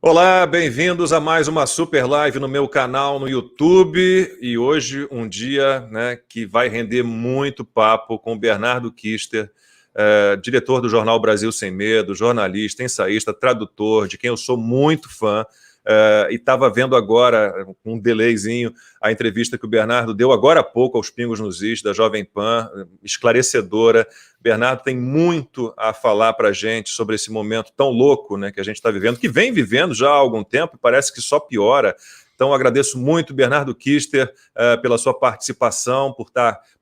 Olá, bem-vindos a mais uma super live no meu canal no YouTube. E hoje um dia, que vai render muito papo com o Bernardo Kister, diretor do jornal Brasil Sem Medo, jornalista, ensaísta, tradutor, de quem eu sou muito fã. E estava vendo agora, com um delayzinho, a entrevista que o Bernardo deu agora há pouco aos Pingos nos Is, da Jovem Pan, esclarecedora. Bernardo tem muito a falar para a gente sobre esse momento tão louco, que a gente está vivendo, que vem vivendo já há algum tempo e parece que só piora. Então, agradeço muito, Bernardo Kister, pela sua participação, por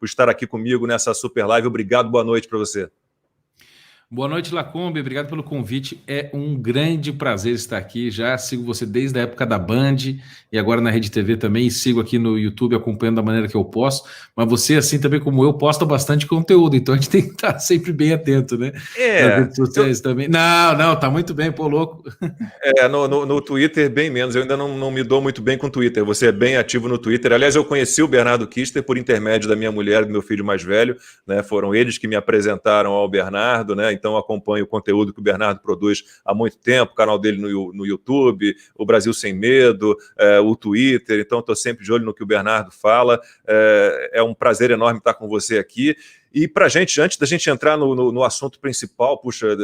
estar aqui comigo nessa super live. Obrigado, boa noite para você. Boa noite, Lacombe. Obrigado pelo convite. É um grande prazer estar aqui. Já sigo você desde a época da Band e agora na Rede TV também. E sigo aqui no YouTube acompanhando da maneira que eu posso. Mas você, assim também como eu, posta bastante conteúdo. Então a gente tem que estar sempre bem atento, né? Nas redes sociais também. Não, tá muito bem, pô, louco. No Twitter, bem menos. Eu ainda não me dou muito bem com o Twitter. Você é bem ativo no Twitter. Aliás, eu conheci o Bernardo Kister por intermédio da minha mulher e do meu filho mais velho, né? Foram eles que me apresentaram ao Bernardo, né? Então acompanho o conteúdo que o Bernardo produz há muito tempo, o canal dele no YouTube, o Brasil Sem Medo, o Twitter. Então estou sempre de olho no que o Bernardo fala. É um prazer enorme estar com você aqui. E para a gente, antes da gente entrar no assunto principal, puxa,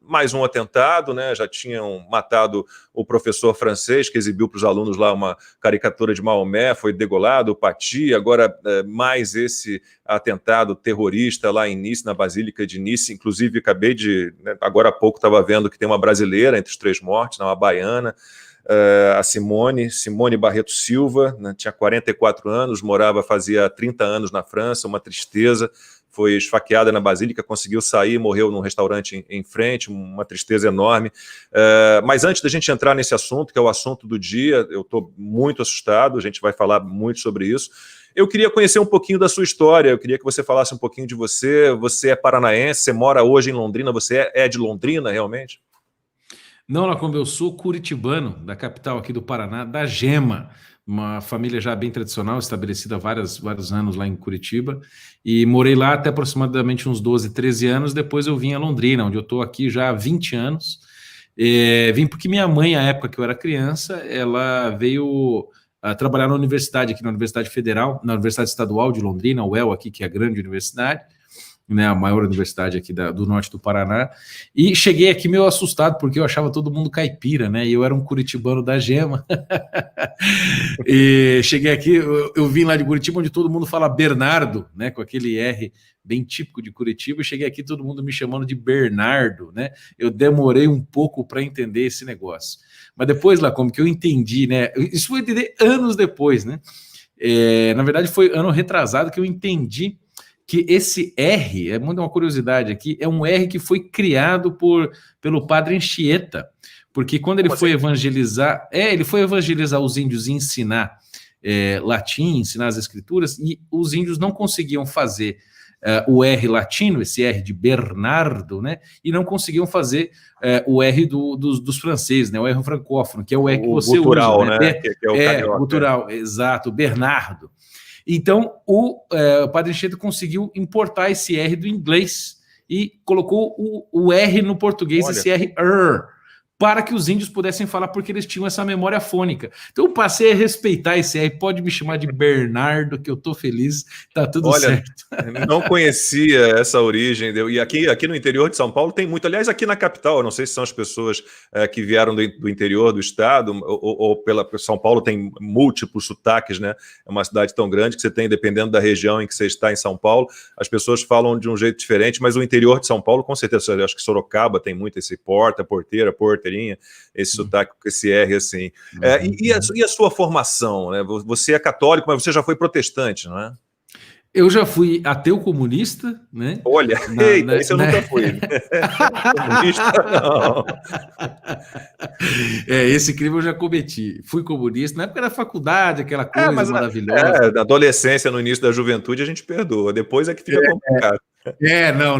mais um atentado, né? Já tinham matado o professor francês que exibiu para os alunos lá uma caricatura de Maomé, foi degolado, o Paty, agora mais esse atentado terrorista lá em Nice, na Basílica de Nice. Inclusive, acabei de, agora há pouco estava vendo que tem uma brasileira entre os 3 mortos, uma baiana, a Simone Barreto Silva, né? Tinha 44 anos, fazia 30 anos na França, uma tristeza. Foi esfaqueada na Basílica, conseguiu sair, morreu num restaurante em frente, uma tristeza enorme. Mas antes da gente entrar nesse assunto, que é o assunto do dia, eu estou muito assustado, a gente vai falar muito sobre isso. Eu queria conhecer um pouquinho da sua história, eu queria que você falasse um pouquinho de você. Você é paranaense, você mora hoje em Londrina, você é de Londrina, realmente? Não, Lacombe, eu sou curitibano, da capital aqui do Paraná, da Gema, uma família já bem tradicional, estabelecida há vários anos lá em Curitiba, e morei lá até aproximadamente uns 12, 13 anos. Depois eu vim a Londrina, onde eu estou aqui já há 20 anos. Vim porque minha mãe, na época que eu era criança, ela veio trabalhar na universidade, aqui na Universidade Federal, na Universidade Estadual de Londrina, a UEL aqui, que é a grande universidade, né, a maior universidade aqui do norte do Paraná, e cheguei aqui meio assustado, porque eu achava todo mundo caipira, né, e eu era um curitibano da Gema, e cheguei aqui, eu vim lá de Curitiba, onde todo mundo fala Bernardo, né, com aquele R bem típico de Curitiba, e cheguei aqui todo mundo me chamando de Bernardo, né, eu demorei um pouco para entender esse negócio, mas depois lá, como que eu entendi, né, isso foi entender anos depois, né, na verdade foi ano retrasado que eu entendi que esse R, é muito uma curiosidade aqui, é um R que foi criado pelo padre Anchieta, porque quando ele foi evangelizar, ele foi evangelizar os índios e ensinar latim, ensinar as escrituras, e os índios não conseguiam fazer o R latino, esse R de Bernardo, né, e não conseguiam fazer o R dos franceses, né, o R francófono, que é o R que você gutural, usa, né? Que é o carioca. Gutural, exato, Bernardo. Então, o Padre Anchieta conseguiu importar esse R do inglês e colocou o R no português, esse R, para que os índios pudessem falar, porque eles tinham essa memória fônica. Então, eu passei a respeitar esse R. Pode me chamar de Bernardo, que eu tô feliz, tá tudo certo. Não conhecia essa origem. E aqui no interior de São Paulo tem muito. Aliás, aqui na capital, eu não sei se são as pessoas que vieram do interior do estado, ou pela São Paulo tem múltiplos sotaques, né? É uma cidade tão grande que você tem, dependendo da região em que você está em São Paulo, as pessoas falam de um jeito diferente, mas o interior de São Paulo, com certeza, eu acho que Sorocaba tem muito esse porteira, esse sotaque, esse R assim. E a sua formação, né? Você é católico, mas você já foi protestante, não é? Eu já fui ateu comunista, né? Olha, isso eu nunca fui. Comunista, não. Esse crime eu já cometi. Fui comunista, na época da faculdade, aquela coisa maravilhosa. Na adolescência, no início da juventude, a gente perdoa. Depois é que fica complicado.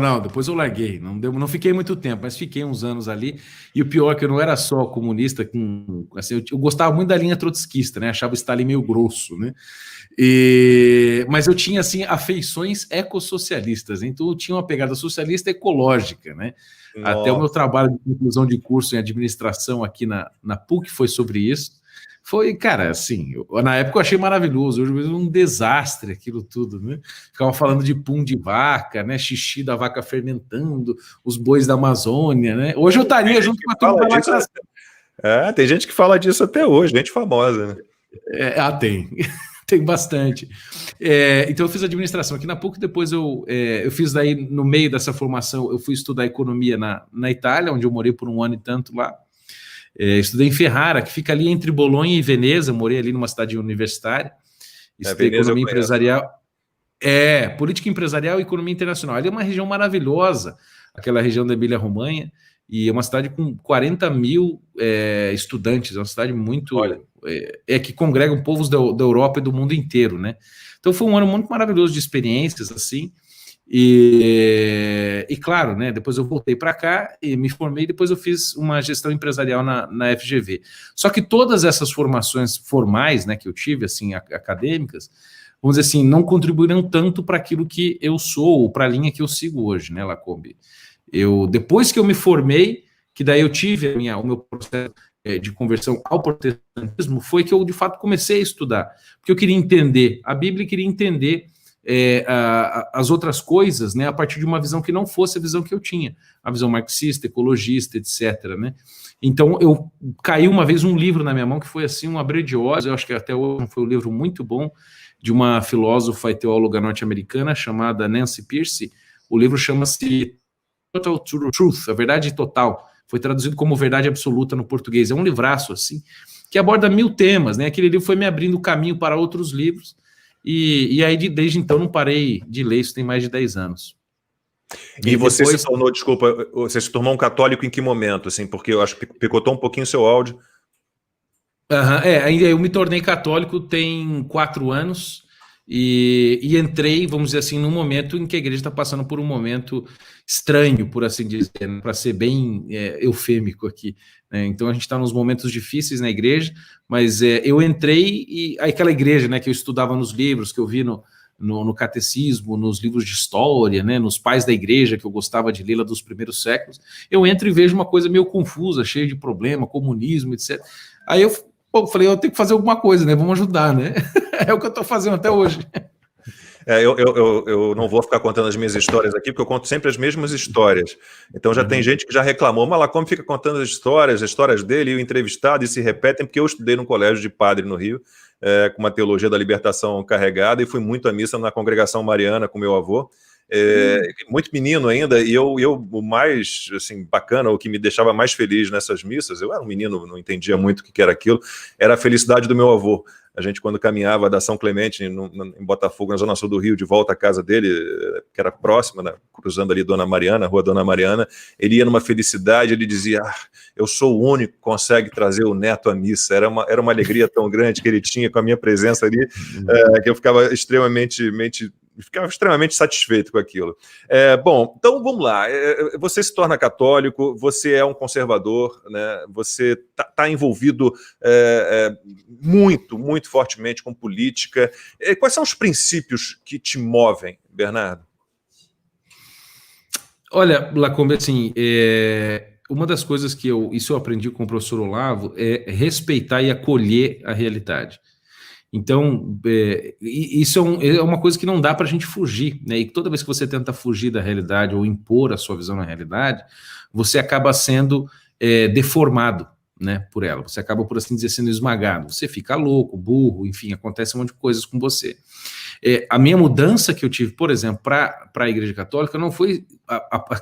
Não, depois eu larguei. Não fiquei muito tempo, mas fiquei uns anos ali. E o pior é que eu não era só comunista, assim, eu gostava muito da linha trotskista, né? Achava o Stalin meio grosso, né? Mas eu tinha, assim, afeições ecossocialistas, então eu tinha uma pegada socialista ecológica, né? Nossa. Até o meu trabalho de conclusão de curso em administração aqui na PUC foi sobre isso. Foi, cara, assim, na época eu achei maravilhoso, hoje mesmo um desastre aquilo tudo, né? Ficava falando de pum de vaca, né? Xixi da vaca fermentando, os bois da Amazônia, né? Hoje eu estaria junto com a turma da lacração. Tem gente que fala disso até hoje, gente famosa, né? Tem. Tem bastante. Então eu fiz administração aqui na PUC, depois eu fiz daí, no meio dessa formação, eu fui estudar economia na Itália, onde eu morei por 1 ano e tanto lá. Estudei em Ferrara, que fica ali entre Bolonha e Veneza, morei ali numa cidade universitária. Estudei economia empresarial. Política empresarial e economia internacional. Ali é uma região maravilhosa, aquela região da Emília-Romanha, e é uma cidade com 40 mil estudantes, é uma cidade muito... que congregam povos da Europa e do mundo inteiro, né? Então foi um ano muito maravilhoso de experiências, assim, e claro, né, depois eu voltei para cá e me formei, depois eu fiz uma gestão empresarial na FGV. Só que todas essas formações formais, né, que eu tive, assim, acadêmicas, vamos dizer assim, não contribuíram tanto para aquilo que eu sou, ou para a linha que eu sigo hoje, né, Lacombe? Depois que eu me formei, que daí eu tive o meu processo de conversão ao protestantismo, foi que eu, de fato, comecei a estudar, porque eu queria entender a Bíblia e queria entender as outras coisas, né, a partir de uma visão que não fosse a visão que eu tinha, a visão marxista, ecologista, etc., né? Então, eu caí uma vez um livro na minha mão que foi, assim, um abrir de olhos, eu acho que até hoje foi um livro muito bom, de uma filósofa e teóloga norte-americana chamada Nancy Pearcey. O livro chama-se Total Truth, a verdade total, foi traduzido como verdade absoluta no português, é um livraço, assim, que aborda 1000 temas, né? Aquele livro foi me abrindo o caminho para outros livros, e aí desde então não parei de ler, isso tem mais de 10 anos. E você depois... você se tornou um católico em que momento, assim, porque eu acho que picotou um pouquinho o seu áudio. Ainda eu me tornei católico tem 4 anos, e entrei, vamos dizer assim, num momento em que a igreja está passando por um momento estranho, por assim dizer, né, para ser bem eufêmico aqui, né? Então a gente está nos momentos difíceis na igreja, mas eu entrei e aquela igreja, né, que eu estudava nos livros, que eu vi no catecismo, nos livros de história, né, nos pais da igreja, que eu gostava de ler lá dos primeiros séculos, eu entro e vejo uma coisa meio confusa, cheia de problema, comunismo, etc. Aí eu falei, eu tenho que fazer alguma coisa, né? Vamos ajudar, né? É o que eu estou fazendo até hoje. Eu não vou ficar contando as minhas histórias aqui, porque eu conto sempre as mesmas histórias. Então já tem gente que já reclamou, mas lá como fica contando as histórias dele, e o entrevistado, e se repetem, porque eu estudei num colégio de padre no Rio, com uma teologia da libertação carregada, e fui muito à missa na congregação mariana com meu avô. Muito menino ainda, e eu o mais assim, bacana, o que me deixava mais feliz nessas missas, eu era um menino, não entendia muito o que era aquilo, era a felicidade do meu avô. A gente, quando caminhava da São Clemente em Botafogo, na zona sul do Rio, de volta à casa dele, que era próxima, né, cruzando ali Dona Mariana, Rua Dona Mariana, ele ia numa felicidade, ele dizia, eu sou o único que consegue trazer o neto à missa. Era uma alegria tão grande que ele tinha com a minha presença ali, que eu ficava extremamente satisfeito com aquilo. Bom, então vamos lá. Você se torna católico, você é um conservador, né? Você está envolvido muito, muito fortemente com política. Quais são os princípios que te movem, Bernardo? Olha, Lacombe, assim, uma das coisas que isso eu aprendi com o professor Olavo, é respeitar e acolher a realidade. Então, isso é uma coisa que não dá para a gente fugir, né? E toda vez que você tenta fugir da realidade ou impor a sua visão na realidade, você acaba sendo deformado, né, por ela. Você acaba, por assim dizer, sendo esmagado. Você fica louco, burro, enfim, acontece um monte de coisas com você. A minha mudança que eu tive, por exemplo, para a Igreja Católica não foi...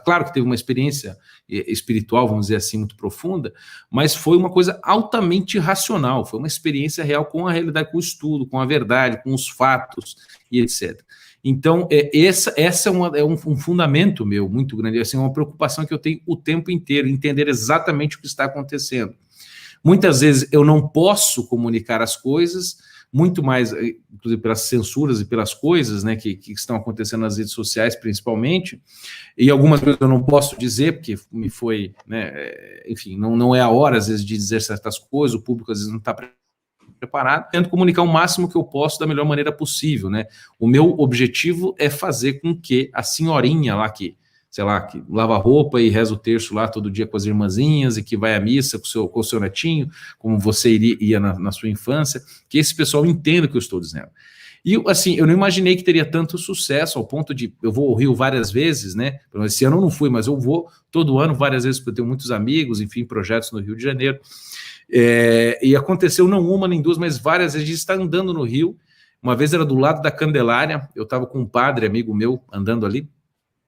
Claro que teve uma experiência espiritual, vamos dizer assim, muito profunda, mas foi uma coisa altamente racional, foi uma experiência real com a realidade, com o estudo, com a verdade, com os fatos e etc. Então, essa é um fundamento meu muito grande, assim, uma preocupação que eu tenho o tempo inteiro, entender exatamente o que está acontecendo. Muitas vezes eu não posso comunicar as coisas, muito mais, inclusive pelas censuras e pelas coisas, né, que estão acontecendo nas redes sociais, principalmente, e algumas vezes eu não posso dizer, porque me foi, né, enfim, não é a hora, às vezes, de dizer certas coisas, o público, às vezes, não está preparado. Tento comunicar o máximo que eu posso da melhor maneira possível, né. O meu objetivo é fazer com que a senhorinha lá que sei lá, que lava roupa e reza o terço lá todo dia com as irmãzinhas e que vai à missa com o seu netinho, como você ia na sua infância, que esse pessoal entenda o que eu estou dizendo. E, assim, eu não imaginei que teria tanto sucesso ao ponto de... Eu vou ao Rio várias vezes, né? Esse ano eu não fui, mas eu vou todo ano várias vezes, porque eu tenho muitos amigos, enfim, projetos no Rio de Janeiro. E aconteceu não uma nem duas, mas várias vezes. A gente está andando no Rio. Uma vez era do lado da Candelária, eu estava com um padre, amigo meu, andando ali,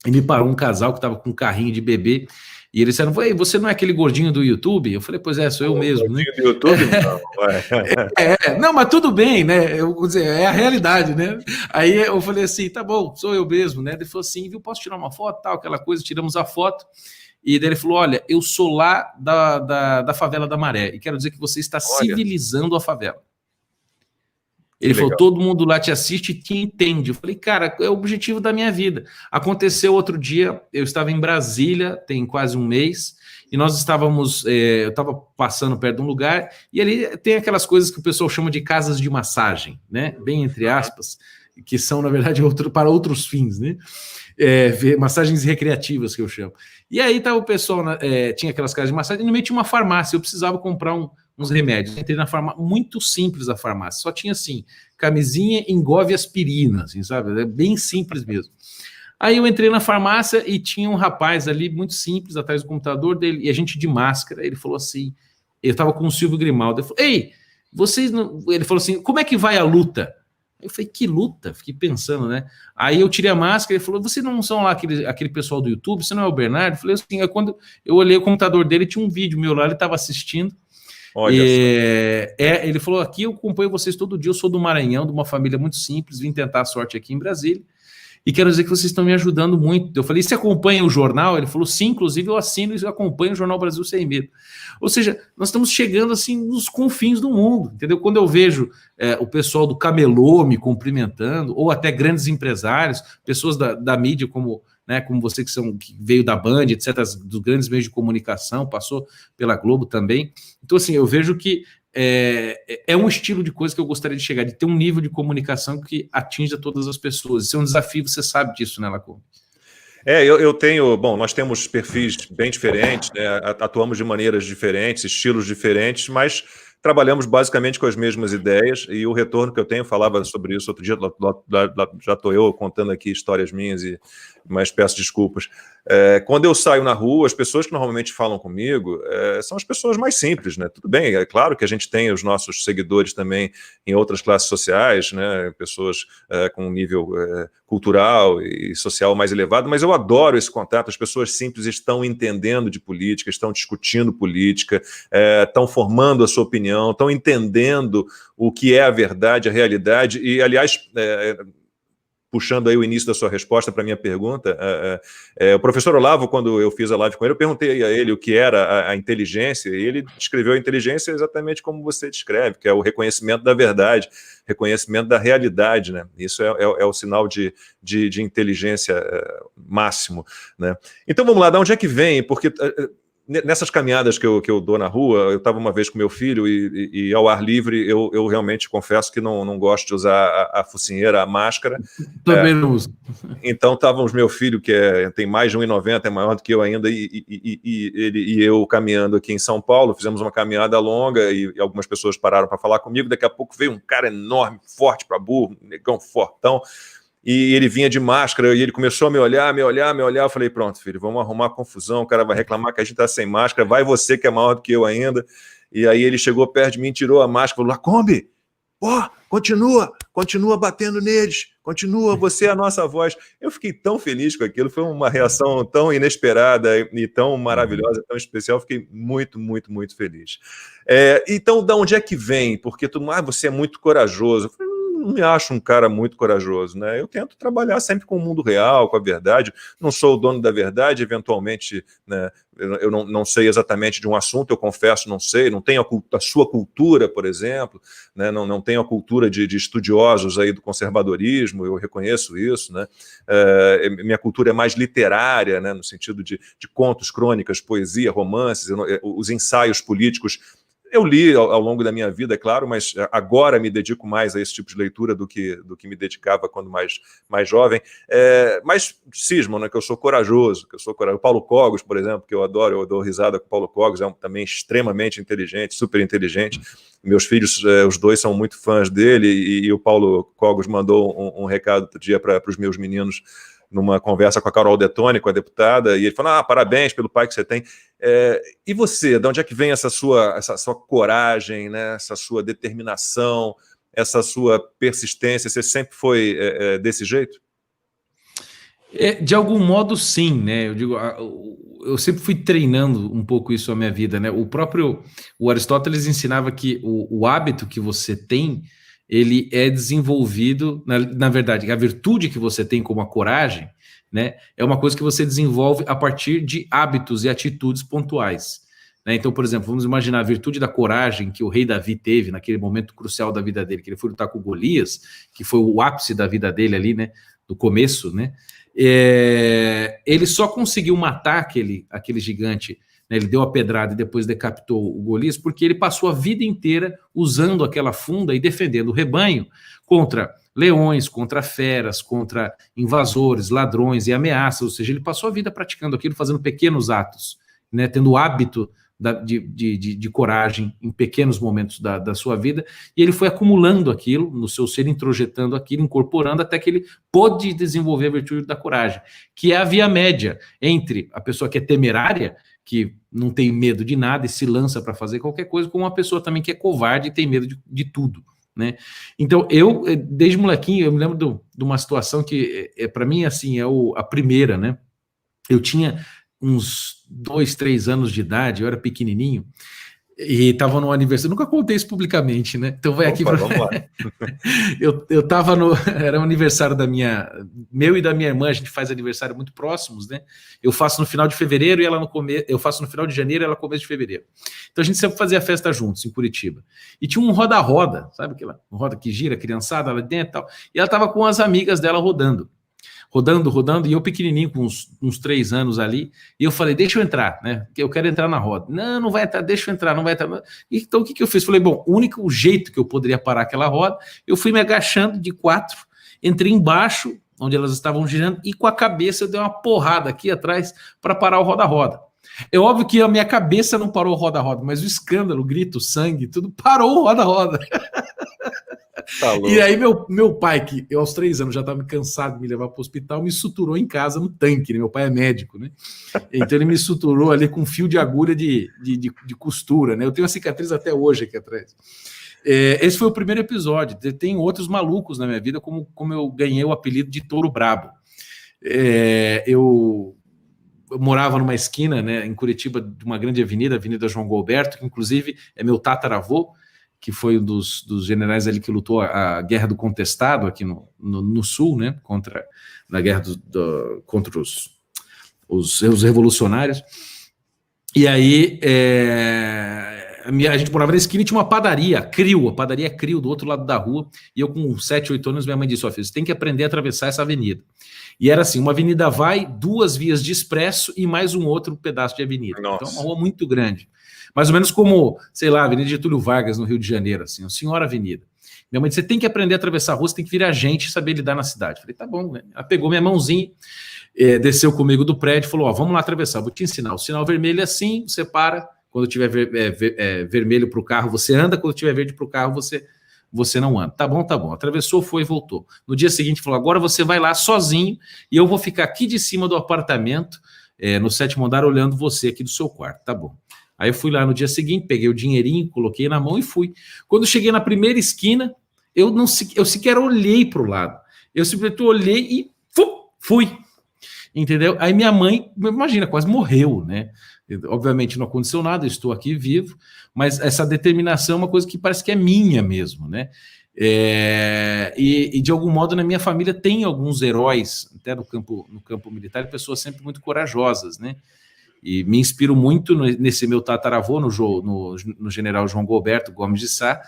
e me parou um casal que estava com um carrinho de bebê, e eles disseram, você não é aquele gordinho do YouTube? Eu falei, pois é, sou eu mesmo, né? Do YouTube, não. Não, mas tudo bem, né? Eu vou dizer, é a realidade, né? Aí eu falei assim, tá bom, sou eu mesmo, né? Ele falou assim, viu, posso tirar uma foto, tal, aquela coisa, tiramos a foto, e daí ele falou, olha, eu sou lá da favela da Maré, e quero dizer que você está civilizando a favela. Ele falou, todo mundo lá te assiste e te entende. Eu falei, cara, é o objetivo da minha vida. Aconteceu outro dia, eu estava em Brasília, tem quase um mês, e nós estávamos, eu estava passando perto de um lugar, e ali tem aquelas coisas que o pessoal chama de casas de massagem, né? Bem entre aspas, que são, na verdade, para outros fins, né? Massagens recreativas, que eu chamo. E aí tava o pessoal, tinha aquelas casas de massagem, e no meio tinha uma farmácia, eu precisava comprar uns remédios. Entrei na farmácia, muito simples a farmácia, só tinha assim, camisinha, engove aspirina, assim, sabe? É bem simples mesmo. Aí eu entrei na farmácia e tinha um rapaz ali, muito simples, atrás do computador dele, e a gente de máscara, ele falou assim, eu tava com o Silvio Grimaldo, ele falou, ei, vocês não... Ele falou assim, como é que vai a luta? Eu falei, que luta? Fiquei pensando, né? Aí eu tirei a máscara, ele falou, vocês não são lá aquele pessoal do YouTube? Você não é o Bernardo? Eu falei assim, quando eu olhei o computador dele, tinha um vídeo meu lá, ele estava assistindo. Olha ele falou, aqui eu acompanho vocês todo dia, eu sou do Maranhão, de uma família muito simples, vim tentar a sorte aqui em Brasília, e quero dizer que vocês estão me ajudando muito. Eu falei, você acompanha o jornal? Ele falou, sim, inclusive eu assino e acompanho o Jornal Brasil Sem Medo. Ou seja, nós estamos chegando assim nos confins do mundo, entendeu? Quando eu vejo o pessoal do camelô me cumprimentando, ou até grandes empresários, pessoas da mídia como você que veio da Band, etc., dos grandes meios de comunicação, passou pela Globo também. Então, assim, eu vejo que é um estilo de coisa que eu gostaria de chegar, de ter um nível de comunicação que atinja todas as pessoas. Isso é um desafio, você sabe disso, né, Lacombe? Eu tenho... Bom, nós temos perfis bem diferentes, né? Atuamos de maneiras diferentes, estilos diferentes, mas trabalhamos basicamente com as mesmas ideias, e o retorno que eu tenho, falava sobre isso outro dia, já estou eu contando aqui histórias minhas, mas peço desculpas. Quando eu saio na rua, as pessoas que normalmente falam comigo são as pessoas mais simples, né? Tudo bem, é claro que a gente tem os nossos seguidores também em outras classes sociais, né? Pessoas com um nível cultural e social mais elevado, mas eu adoro esse contato. As pessoas simples estão entendendo de política, estão discutindo política, estão formando a sua opinião, estão entendendo o que é a verdade, a realidade, e, aliás, puxando aí o início da sua resposta para a minha pergunta, o professor Olavo, quando eu fiz a live com ele, eu perguntei a ele o que era a inteligência, e ele descreveu a inteligência exatamente como você descreve, que é o reconhecimento da verdade, reconhecimento da realidade, né? Isso é o sinal de inteligência máximo, né? Então vamos lá, de onde é que vem? Porque nessas caminhadas que eu dou na rua, eu estava uma vez com meu filho e ao ar livre, eu realmente confesso que não gosto de usar a focinheira, a máscara. Também não uso. Então estávamos meu filho, que tem mais de 1,90, é maior do que eu ainda, e eu caminhando aqui em São Paulo, fizemos uma caminhada longa e algumas pessoas pararam para falar comigo. Daqui a pouco veio um cara enorme, forte para burro, um negão fortão, e ele vinha de máscara, e ele começou a me olhar, eu falei, pronto, filho, vamos arrumar confusão, o cara vai reclamar que a gente está sem máscara, vai você que é maior do que eu ainda. E aí ele chegou perto de mim, tirou a máscara, falou, Lacombe, continua batendo neles, continua, você é a nossa voz. Eu fiquei tão feliz com aquilo, foi uma reação tão inesperada e tão maravilhosa, tão especial, fiquei muito, muito, muito feliz. Então, de onde é que vem? Porque todo mundo, você é muito corajoso. Eu falei, não me acho um cara muito corajoso, né? Eu tento trabalhar sempre com o mundo real, com a verdade. Não sou o dono da verdade, eventualmente, né? Eu não sei exatamente de um assunto, eu confesso, não sei. Não tenho a sua cultura, por exemplo, né? Não tenho a cultura de estudiosos aí do conservadorismo, eu reconheço isso, né? Minha cultura é mais literária, né? No sentido de contos, crônicas, poesia, romances. Os ensaios políticos Eu li ao longo da minha vida, é claro, mas agora me dedico mais a esse tipo de leitura do que me dedicava quando mais jovem. Mas cismam, né, que eu sou corajoso, Paulo Cogos, por exemplo, que eu adoro, eu dou risada com o Paulo Cogos, também extremamente inteligente, super inteligente. Meus filhos, os dois são muito fãs dele, e o Paulo Cogos mandou um recado outro dia para os meus meninos, numa conversa com a Carol Detoni, com a deputada, e ele falou: parabéns pelo pai que você tem. E você, de onde é que vem essa sua coragem, né? Essa sua determinação, essa sua persistência? Você sempre foi desse jeito? De algum modo, sim, né? Eu digo, eu sempre fui treinando um pouco isso na minha vida, né? O Aristóteles ensinava que o hábito que você tem, ele é desenvolvido, na verdade, a virtude que você tem, como a coragem, né, é uma coisa que você desenvolve a partir de hábitos e atitudes pontuais, né? Então, por exemplo, vamos imaginar a virtude da coragem que o rei Davi teve naquele momento crucial da vida dele, que ele foi lutar com Golias, que foi o ápice da vida dele ali, né, do começo, né? Ele só conseguiu matar aquele gigante, né? Ele deu a pedrada e depois decapitou o Golias, porque ele passou a vida inteira usando aquela funda e defendendo o rebanho contra leões, contra feras, contra invasores, ladrões e ameaças. Ou seja, ele passou a vida praticando aquilo, fazendo pequenos atos, né? Tendo o hábito de coragem em pequenos momentos da sua vida, e ele foi acumulando aquilo no seu ser, introjetando aquilo, incorporando, até que ele pôde desenvolver a virtude da coragem, que é a via média entre a pessoa que é temerária, que não tem medo de nada e se lança para fazer qualquer coisa, com uma pessoa também que é covarde e tem medo de tudo, né? Então, eu, desde molequinho, eu me lembro de uma situação que, para mim, assim, a primeira, né? Eu tinha uns 2, 3 anos de idade, eu era pequenininho, e estava no aniversário, nunca contei isso publicamente, né? Então vai aqui. Vamos lá. eu estava era o aniversário meu e da minha irmã, a gente faz aniversário muito próximos, né? Eu faço no final de fevereiro e ela eu faço no final de janeiro e ela no começo de fevereiro. Então a gente sempre fazia festa juntos em Curitiba. E tinha um roda-roda, sabe aquela roda que gira, criançada lá dentro e tal. E ela estava com as amigas dela rodando, e eu pequenininho, com uns 3 anos ali, e eu falei, deixa eu entrar, né? Eu quero entrar na roda. Não vai entrar, deixa eu entrar, não vai entrar. Então, o que eu fiz? Falei, bom, o único jeito que eu poderia parar aquela roda, eu fui me agachando de 4, entrei embaixo, onde elas estavam girando, e com a cabeça eu dei uma porrada aqui atrás para parar o roda-roda. É óbvio que a minha cabeça não parou o roda-roda, mas o escândalo, o grito, o sangue, tudo parou o roda-roda. Tá, e aí meu pai, que eu aos 3 anos já estava cansado de me levar para o hospital, me suturou em casa no tanque, né? Meu pai é médico, né? Então ele me suturou ali com fio de agulha de costura, né? Eu tenho uma cicatriz até hoje aqui atrás. Esse foi o primeiro episódio. Tem outros malucos na minha vida, como eu ganhei o apelido de Touro Brabo. Eu morava numa esquina, né, em Curitiba, de uma grande avenida, Avenida João Goulberto, que inclusive é meu tataravô, que foi um dos generais ali que lutou a Guerra do Contestado aqui no Sul, né, na guerra contra os revolucionários. E aí a gente morava na esquina e tinha uma padaria, a padaria Crio, do outro lado da rua, e eu com 7, 8 anos, minha mãe disse, filho, você tem que aprender a atravessar essa avenida. E era assim, uma avenida 2 vias de expresso e mais um outro pedaço de avenida. Nossa. Então, uma rua muito grande. Mais ou menos como, sei lá, a Avenida Getúlio Vargas, no Rio de Janeiro, assim, uma senhora avenida. Minha mãe disse, você tem que aprender a atravessar a rua, você tem que virar gente e saber lidar na cidade. Falei, tá bom, né? Ela pegou minha mãozinha, desceu comigo do prédio e falou, vamos lá atravessar, vou te ensinar. O sinal vermelho é assim, você para, quando tiver vermelho para o carro, você anda, quando tiver verde para o carro, você não anda. Tá bom. Atravessou, foi e voltou. No dia seguinte, falou, agora você vai lá sozinho e eu vou ficar aqui de cima do apartamento, no 7º andar, olhando você aqui do seu quarto. Tá bom. Aí eu fui lá no dia seguinte, peguei o dinheirinho, coloquei na mão e fui. Quando cheguei na primeira esquina, eu sequer olhei para o lado. Eu simplesmente olhei e fui. Entendeu? Aí minha mãe, imagina, quase morreu, né? Obviamente não aconteceu nada, eu estou aqui vivo, mas essa determinação é uma coisa que parece que é minha mesmo, né? E de algum modo na minha família tem alguns heróis, até no campo militar, pessoas sempre muito corajosas, né? E me inspiro muito nesse meu tataravô, no general João Goulberto Gomes de Sá,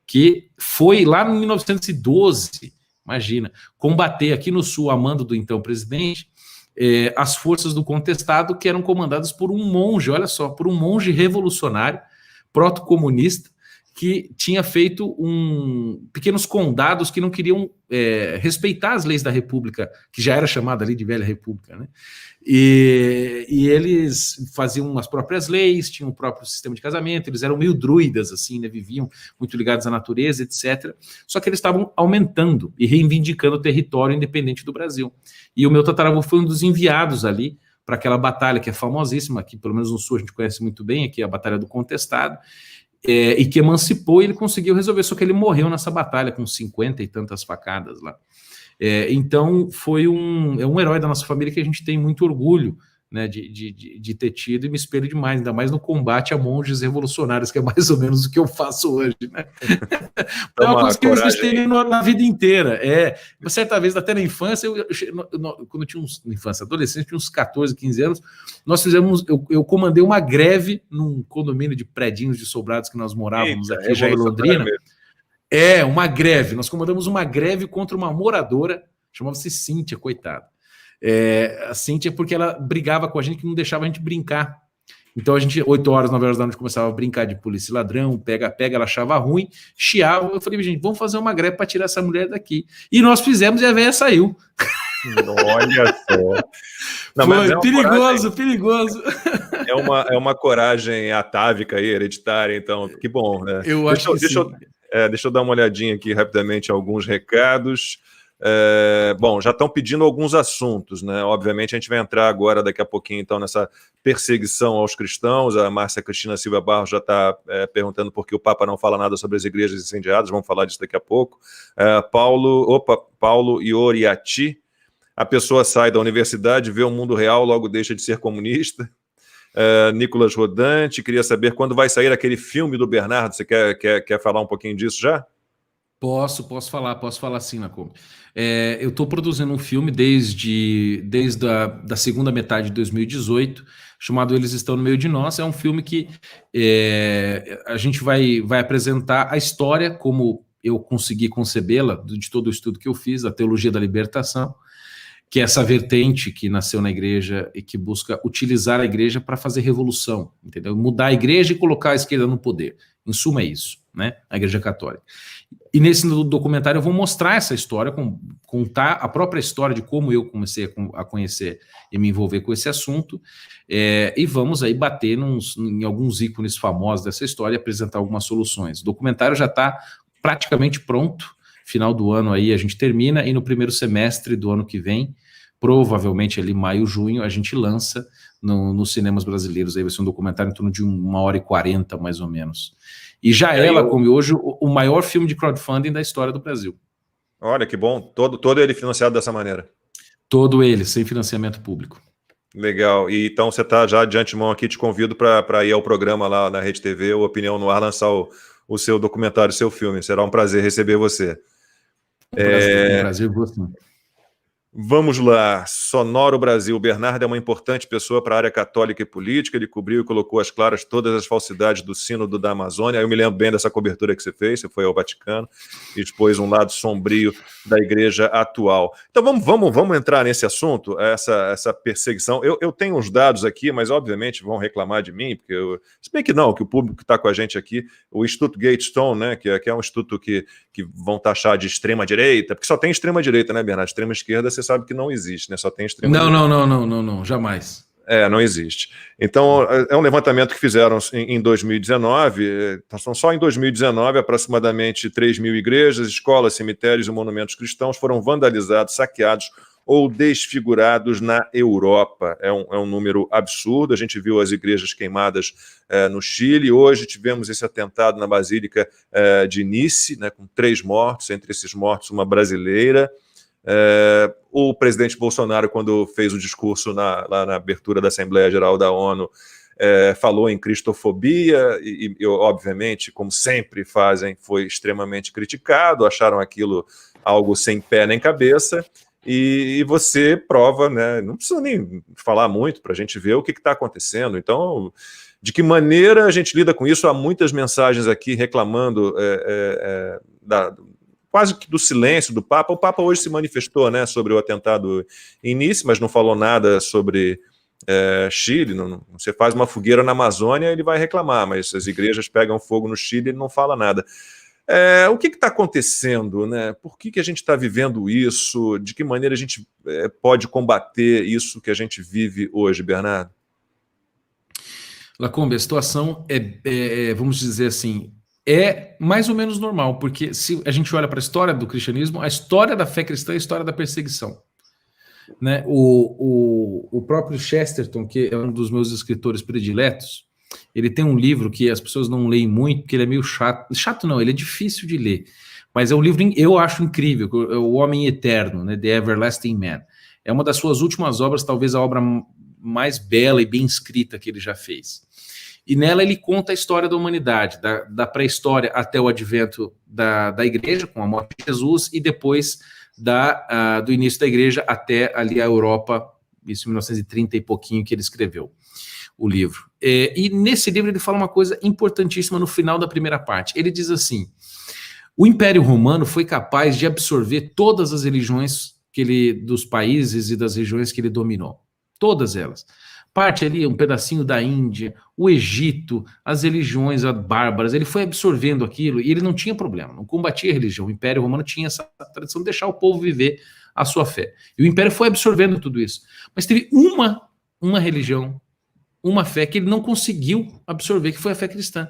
que foi lá em 1912, imagina, combater aqui no Sul, a mando do então presidente, as forças do contestado, que eram comandadas por um monge, olha só, por um monge revolucionário, proto-comunista que tinha feito pequenos condados que não queriam respeitar as leis da República, que já era chamada ali de Velha República, né? E eles faziam as próprias leis, tinham o próprio sistema de casamento, eles eram meio druidas, assim, né? Viviam muito ligados à natureza, etc. Só que eles estavam aumentando e reivindicando o território independente do Brasil. E o meu tataravô foi um dos enviados ali para aquela batalha que é famosíssima, aqui pelo menos no Sul a gente conhece muito bem, aqui é a Batalha do Contestado, e que emancipou e ele conseguiu resolver, só que ele morreu nessa batalha com 50 e tantas facadas lá. Então foi um herói da nossa família que a gente tem muito orgulho, né, de ter tido, e me espelho demais, ainda mais no combate a monges revolucionários, que é mais ou menos o que eu faço hoje, né? É uma coisa que eles têm na vida inteira. Uma certa vez, até na infância, quando eu tinha adolescente, tinha uns 14, 15 anos, eu comandei uma greve num condomínio de predinhos de sobrados que nós morávamos aqui já em Londrina. Uma greve. Nós comandamos uma greve contra uma moradora, chamava-se Cíntia, coitada. A Cíntia, porque ela brigava com a gente, que não deixava a gente brincar. Então a gente, 8 horas, 9 horas da noite, começava a brincar de polícia e ladrão, pega, ela achava ruim, chiava. Eu falei, gente, vamos fazer uma greve para tirar essa mulher daqui. E nós fizemos e a velha saiu. Olha só. Não, foi perigoso, perigoso. É uma coragem atávica aí, hereditária, então, que bom, né? Eu acho que sim. Deixa eu dar uma olhadinha aqui rapidamente em alguns recados. Bom, já estão pedindo alguns assuntos, né? Obviamente a gente vai entrar agora, daqui a pouquinho, então, nessa perseguição aos cristãos. A Márcia Cristina Silva Barros já está perguntando por que o Papa não fala nada sobre as igrejas incendiadas. Vamos falar disso daqui a pouco. Paulo Ioriati. A pessoa sai da universidade, vê o mundo real, logo deixa de ser comunista. Nicolas Rodante, queria saber quando vai sair aquele filme do Bernardo. Você quer falar um pouquinho disso já? Posso falar sim, Lacombe. Eu estou produzindo um filme desde a segunda metade de 2018, chamado Eles Estão no Meio de Nós. É um filme que a gente vai apresentar a história, como eu consegui concebê-la, de todo o estudo que eu fiz, da teologia da libertação, que é essa vertente que nasceu na igreja e que busca utilizar a igreja para fazer revolução, entendeu? Mudar a igreja e colocar a esquerda no poder. Em suma, é isso, né? A Igreja Católica. E nesse documentário eu vou mostrar essa história, contar a própria história de como eu comecei a conhecer e me envolver com esse assunto, e vamos aí bater em alguns ícones famosos dessa história e apresentar algumas soluções. O documentário já está praticamente pronto. Final do ano aí a gente termina, e no primeiro semestre do ano que vem, provavelmente ali maio, junho, a gente lança nos cinemas brasileiros. Aí vai ser um documentário em torno de 1h40, mais ou menos. E já como hoje, o maior filme de crowdfunding da história do Brasil. Olha, que bom. Todo ele financiado dessa maneira. Todo ele, sem financiamento público. Legal. E então você está já de antemão aqui, te convido para ir ao programa lá na Rede TV, o Opinião no Ar, lançar o seu documentário, o seu filme. Será um prazer receber você. Um prazer você. Vamos lá, Sonoro Brasil. Bernardo é uma importante pessoa para a área católica e política. Ele cobriu e colocou às claras todas as falsidades do Sínodo da Amazônia. Eu me lembro bem dessa cobertura que você fez. Você foi ao Vaticano e expôs um lado sombrio da igreja atual. Então vamos entrar nesse assunto, essa perseguição. Eu tenho uns dados aqui, mas obviamente vão reclamar de mim, porque se bem que não, que o público que está com a gente aqui, o Instituto Gatestone, né, que é um instituto que vão taxar de extrema-direita, porque só tem extrema-direita, né, Bernardo? Extrema-esquerda você sabe que não existe, né? Só tem extrema-direita. Não, jamais. Não existe. Então, é um levantamento que fizeram em 2019, então, só em 2019, aproximadamente 3.000 igrejas, escolas, cemitérios e monumentos cristãos foram vandalizados, saqueados ou desfigurados na Europa. É um número absurdo. A gente viu as igrejas queimadas no Chile. Hoje tivemos esse atentado na Basílica de Nice, né, com 3 mortos, entre esses mortos uma brasileira. O presidente Bolsonaro, quando fez o discurso lá na abertura da Assembleia Geral da ONU, falou em cristofobia e, obviamente, como sempre fazem, foi extremamente criticado, acharam aquilo algo sem pé nem cabeça, e você prova, né, não precisa nem falar muito para a gente ver o que está acontecendo. Então, de que maneira a gente lida com isso? Há muitas mensagens aqui reclamando quase que do silêncio do Papa. O Papa hoje se manifestou, né, sobre o atentado em Nice, mas não falou nada sobre Chile, você faz uma fogueira na Amazônia, ele vai reclamar, mas as igrejas pegam fogo no Chile, ele não fala nada. O que está acontecendo, né? Por que a gente está vivendo isso? De que maneira a gente pode combater isso que a gente vive hoje, Bernardo? Lacombe, a situação vamos dizer assim, é mais ou menos normal, porque se a gente olha para a história do cristianismo, a história da fé cristã é a história da perseguição. Né? O próprio Chesterton, que é um dos meus escritores prediletos, ele tem um livro que as pessoas não leem muito, porque ele é meio chato. Chato não, ele é difícil de ler. Mas é um livro, eu acho incrível, O Homem Eterno, né? The Everlasting Man. É uma das suas últimas obras, talvez a obra mais bela e bem escrita que ele já fez. E nela ele conta a história da humanidade, da pré-história até o advento da igreja, com a morte de Jesus, e depois do início da igreja até ali a Europa, isso em 1930 e pouquinho que ele escreveu o livro. E nesse livro ele fala uma coisa importantíssima no final da primeira parte. Ele diz assim: o Império Romano foi capaz de absorver todas as religiões dos países e das regiões que ele dominou. Todas elas. Parte ali, um pedacinho da Índia, o Egito, as religiões bárbaras, ele foi absorvendo aquilo e ele não tinha problema, não combatia a religião. O Império Romano tinha essa tradição de deixar o povo viver a sua fé. E o Império foi absorvendo tudo isso. Mas teve uma religião, uma fé que ele não conseguiu absorver, que foi a fé cristã.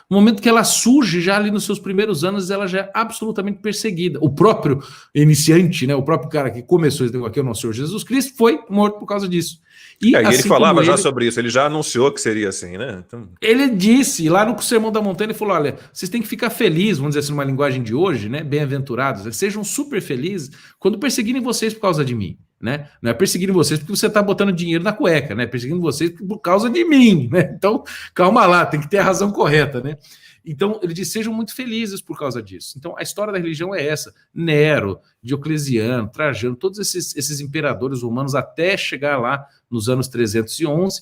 No momento que ela surge, já ali nos seus primeiros anos, ela já é absolutamente perseguida. O próprio iniciante, né, o próprio cara que começou esse negócio aqui, o nosso Senhor Jesus Cristo, foi morto por causa disso. E assim ele falava já sobre isso, ele já anunciou que seria assim, né? Então... Ele disse, lá no Sermão da Montanha, ele falou: olha, vocês têm que ficar felizes, vamos dizer assim, numa linguagem de hoje, né? Bem-aventurados, sejam super felizes quando perseguirem vocês por causa de mim. Né? Não é perseguindo vocês porque você está botando dinheiro na cueca, né? Perseguindo vocês por causa de mim, né? Então, calma lá, tem que ter a razão correta, né? Então, ele diz: sejam muito felizes por causa disso. Então, a história da religião é essa. Nero, Diocleciano, Trajano, todos esses imperadores romanos, até chegar lá nos anos 311,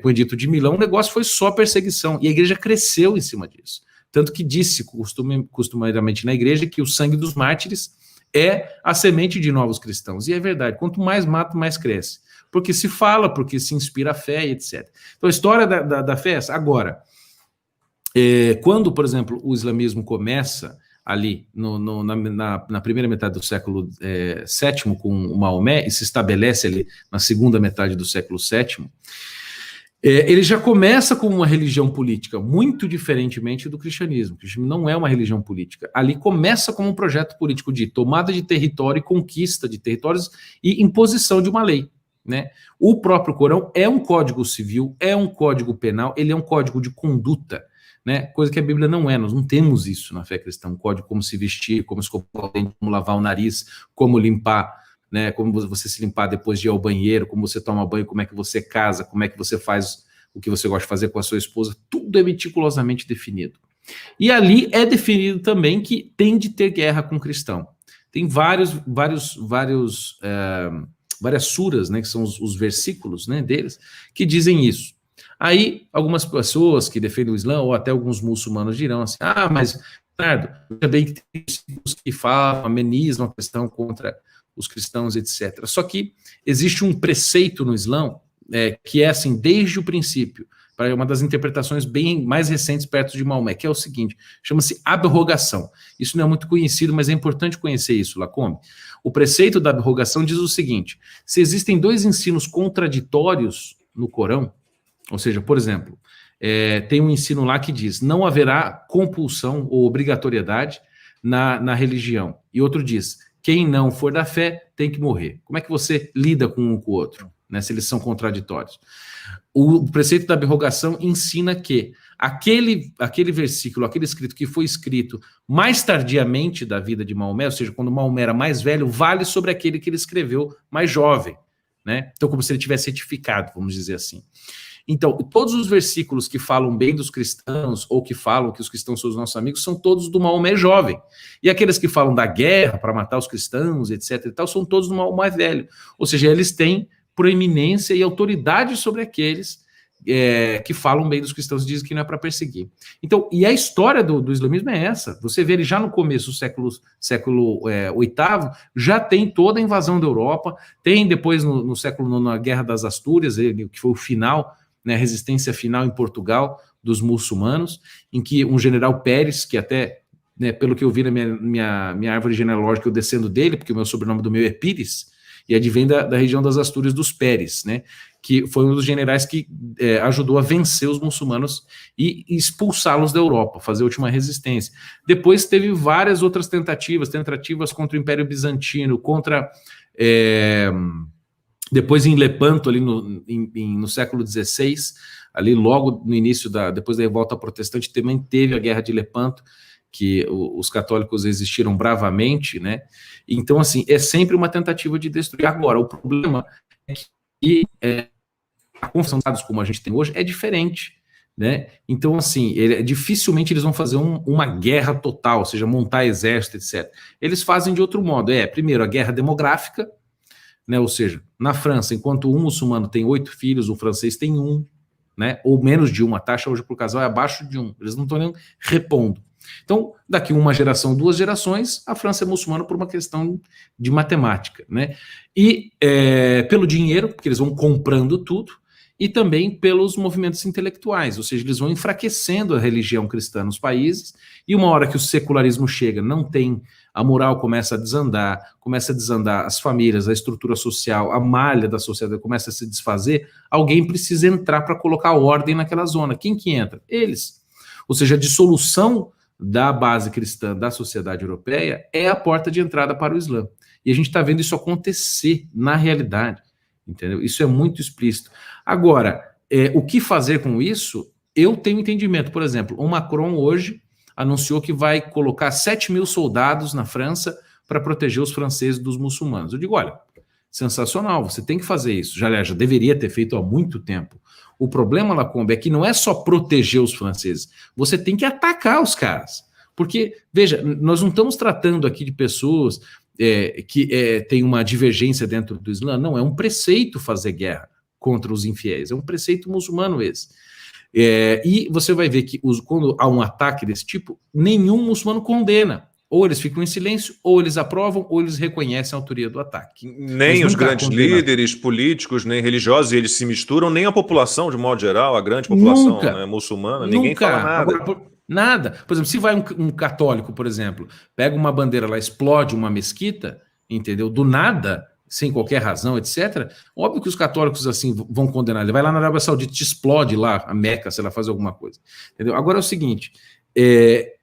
com o Edito de Milão, o negócio foi só perseguição. E a igreja cresceu em cima disso. Tanto que disse costumeiramente na igreja que o sangue dos mártires é a semente de novos cristãos. E é verdade, quanto mais mata, mais cresce. Porque se fala, porque se inspira a fé, etc. Então a história da fé é essa. Agora, quando, por exemplo, o islamismo começa ali na primeira metade do século VII com o Maomé e se estabelece ali na segunda metade do século VII, ele já começa com uma religião política, muito diferentemente do cristianismo. O cristianismo não é uma religião política. Ali começa como um projeto político de tomada de território e conquista de territórios e imposição de uma lei. Né? O próprio Corão é um código civil, é um código penal, ele é um código de conduta, né? Coisa que a Bíblia não é. Nós não temos isso na fé cristã, um código como se vestir, como escovar o dente, como lavar o nariz, como limpar, né, como você se limpar depois de ir ao banheiro, como você toma banho, como é que você casa, como é que você faz o que você gosta de fazer com a sua esposa, tudo é meticulosamente definido. E ali é definido também que tem de ter guerra com o cristão. Tem várias suras, né, que são os versículos, né, deles, que dizem isso. Aí, algumas pessoas que defendem o Islã, ou até alguns muçulmanos dirão assim: mas, Bernardo, também tem versículos que falam, amenizam a questão contra os cristãos, etc. Só que existe um preceito no Islã que é assim, desde o princípio, para uma das interpretações bem mais recentes perto de Maomé, que é o seguinte: chama-se abrogação. Isso não é muito conhecido, mas é importante conhecer isso, Lacombe. O preceito da abrogação diz o seguinte: se existem dois ensinos contraditórios no Corão, ou seja, por exemplo, tem um ensino lá que diz: não haverá compulsão ou obrigatoriedade na religião. E outro diz: quem não for da fé tem que morrer. Como é que você lida com um com o outro, né, se eles são contraditórios? O preceito da abrogação ensina que aquele versículo, aquele escrito que foi escrito mais tardiamente da vida de Maomé, ou seja, quando Maomé era mais velho, vale sobre aquele que ele escreveu mais jovem, né? Então, como se ele tivesse retificado, vamos dizer assim. Então, todos os versículos que falam bem dos cristãos, ou que falam que os cristãos são os nossos amigos, são todos do Maomé jovem. E aqueles que falam da guerra para matar os cristãos, etc. e tal, são todos do Maomé velho. Ou seja, eles têm proeminência e autoridade sobre aqueles que falam bem dos cristãos e dizem que não é para perseguir. Então, e a história do islamismo é essa. Você vê ele já no começo do século VIII, já tem toda a invasão da Europa, tem depois no século IX a Guerra das Astúrias, que foi o final, né, a resistência final em Portugal dos muçulmanos, em que um general Pérez, que até, né, pelo que eu vi na minha árvore genealógica, eu descendo dele, porque o meu sobrenome do meu é Pires, e advém da região das Astúrias dos Pérez, né, que foi um dos generais que ajudou a vencer os muçulmanos e expulsá-los da Europa, fazer a última resistência. Depois teve várias outras tentativas contra o Império Bizantino, depois em Lepanto, ali no século XVI, ali logo no início, depois da revolta protestante, também teve a Guerra de Lepanto, que os católicos resistiram bravamente, né? Então, assim, é sempre uma tentativa de destruir. Agora, o problema é que a confissão de dados como a gente tem hoje é diferente, né? Então, assim, dificilmente eles vão fazer uma guerra total, ou seja, montar exército, etc. Eles fazem de outro modo. Primeiro, a guerra demográfica, né? Ou seja, na França, enquanto um muçulmano tem 8 filhos, o francês tem 1, né? Ou menos de 1. A taxa hoje por casal é abaixo de 1. Eles não estão nem repondo. Então, daqui uma geração, 2 gerações, a França é muçulmana por uma questão de matemática, né? E pelo dinheiro, porque eles vão comprando tudo, e também pelos movimentos intelectuais, ou seja, eles vão enfraquecendo a religião cristã nos países, e uma hora que o secularismo chega, não tem, a moral começa a desandar as famílias, a estrutura social, a malha da sociedade começa a se desfazer, alguém precisa entrar para colocar ordem naquela zona. Quem que entra? Eles. Ou seja, a dissolução da base cristã da sociedade europeia é a porta de entrada para o Islã. E a gente está vendo isso acontecer na realidade, entendeu? Isso é muito explícito. Agora, o que fazer com isso? Eu tenho entendimento. Por exemplo, o Macron hoje anunciou que vai colocar 7 mil soldados na França para proteger os franceses dos muçulmanos. Eu digo, olha, sensacional, você tem que fazer isso. Já deveria ter feito há muito tempo. O problema, Lacombe, é que não é só proteger os franceses, você tem que atacar os caras. Porque, veja, nós não estamos tratando aqui de pessoas que têm uma divergência dentro do Islã, não, é um preceito fazer guerra contra os infiéis, é um preceito muçulmano esse. E você vai ver que quando há um ataque desse tipo, nenhum muçulmano condena. Ou eles ficam em silêncio, ou eles aprovam, ou eles reconhecem a autoria do ataque. Nem os grandes líderes políticos, nem religiosos, eles se misturam, nem a população, de modo geral, a grande população muçulmana, ninguém fala nada. Agora, nada. Por exemplo, se vai um católico, por exemplo, pega uma bandeira lá, explode uma mesquita, entendeu? Do nada, sem qualquer razão, etc. Óbvio que os católicos assim vão condenar. Ele vai lá na Arábia Saudita, te explode lá a Meca, se ela faz alguma coisa. Entendeu? Agora é o seguinte,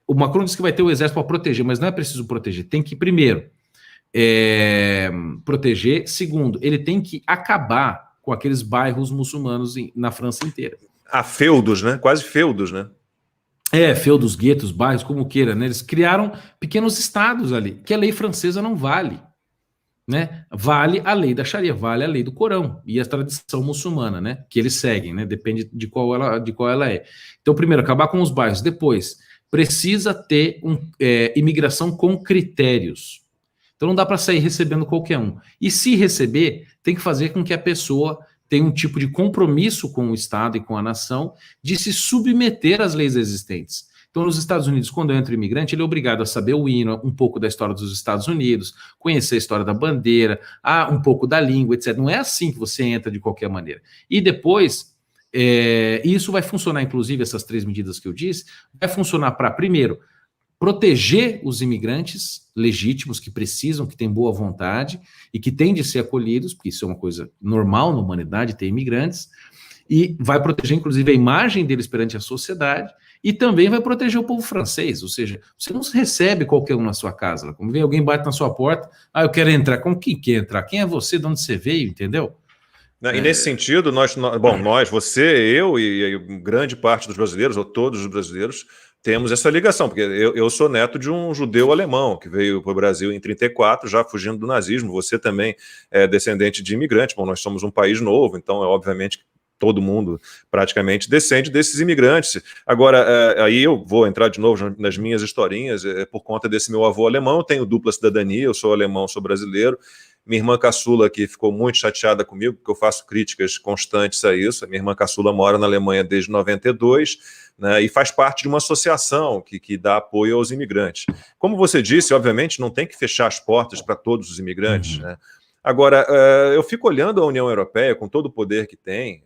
o Macron disse que vai ter o exército para proteger, mas não é preciso proteger. Tem que, primeiro, proteger. Segundo, ele tem que acabar com aqueles bairros muçulmanos na França inteira. Há feudos, né? Quase feudos, né? Feudos, guetos, bairros, como queira, né? Eles criaram pequenos estados ali, que a lei francesa não vale, né? Vale a lei da Sharia, vale a lei do Corão e a tradição muçulmana, né? Que eles seguem, né? Depende de qual ela é. Então, primeiro, acabar com os bairros. Depois, precisa ter imigração com critérios. Então, não dá para sair recebendo qualquer um. E se receber, tem que fazer com que a pessoa tenha um tipo de compromisso com o Estado e com a nação de se submeter às leis existentes. Então, nos Estados Unidos, quando entra o imigrante, ele é obrigado a saber o hino, um pouco da história dos Estados Unidos, conhecer a história da bandeira, um pouco da língua, etc. Não é assim que você entra de qualquer maneira. E depois, isso vai funcionar, inclusive, essas 3 medidas que eu disse, vai funcionar para, primeiro, proteger os imigrantes legítimos que precisam, que têm boa vontade e que têm de ser acolhidos, porque isso é uma coisa normal na humanidade, ter imigrantes, e vai proteger, inclusive, a imagem deles perante a sociedade, e também vai proteger o povo francês, ou seja, você não recebe qualquer um na sua casa, como vem alguém bate na sua porta, eu quero entrar, como quem quer entrar? Quem é você, de onde você veio, entendeu? E nesse sentido, nós, você, eu e grande parte dos brasileiros, ou todos os brasileiros, temos essa ligação, porque eu sou neto de um judeu alemão que veio para o Brasil em 1934, já fugindo do nazismo. Você também é descendente de imigrante. Bom, nós somos um país novo, então obviamente todo mundo praticamente descende desses imigrantes. Agora, aí eu vou entrar de novo nas minhas historinhas, por conta desse meu avô alemão. Eu tenho dupla cidadania, eu sou alemão, sou brasileiro. Minha irmã caçula aqui ficou muito chateada comigo, porque eu faço críticas constantes a isso. A minha irmã caçula mora na Alemanha desde 92, né, e faz parte de uma associação que dá apoio aos imigrantes. Como você disse, obviamente, não tem que fechar as portas para todos os imigrantes, né? Agora, eu fico olhando a União Europeia com todo o poder que tem,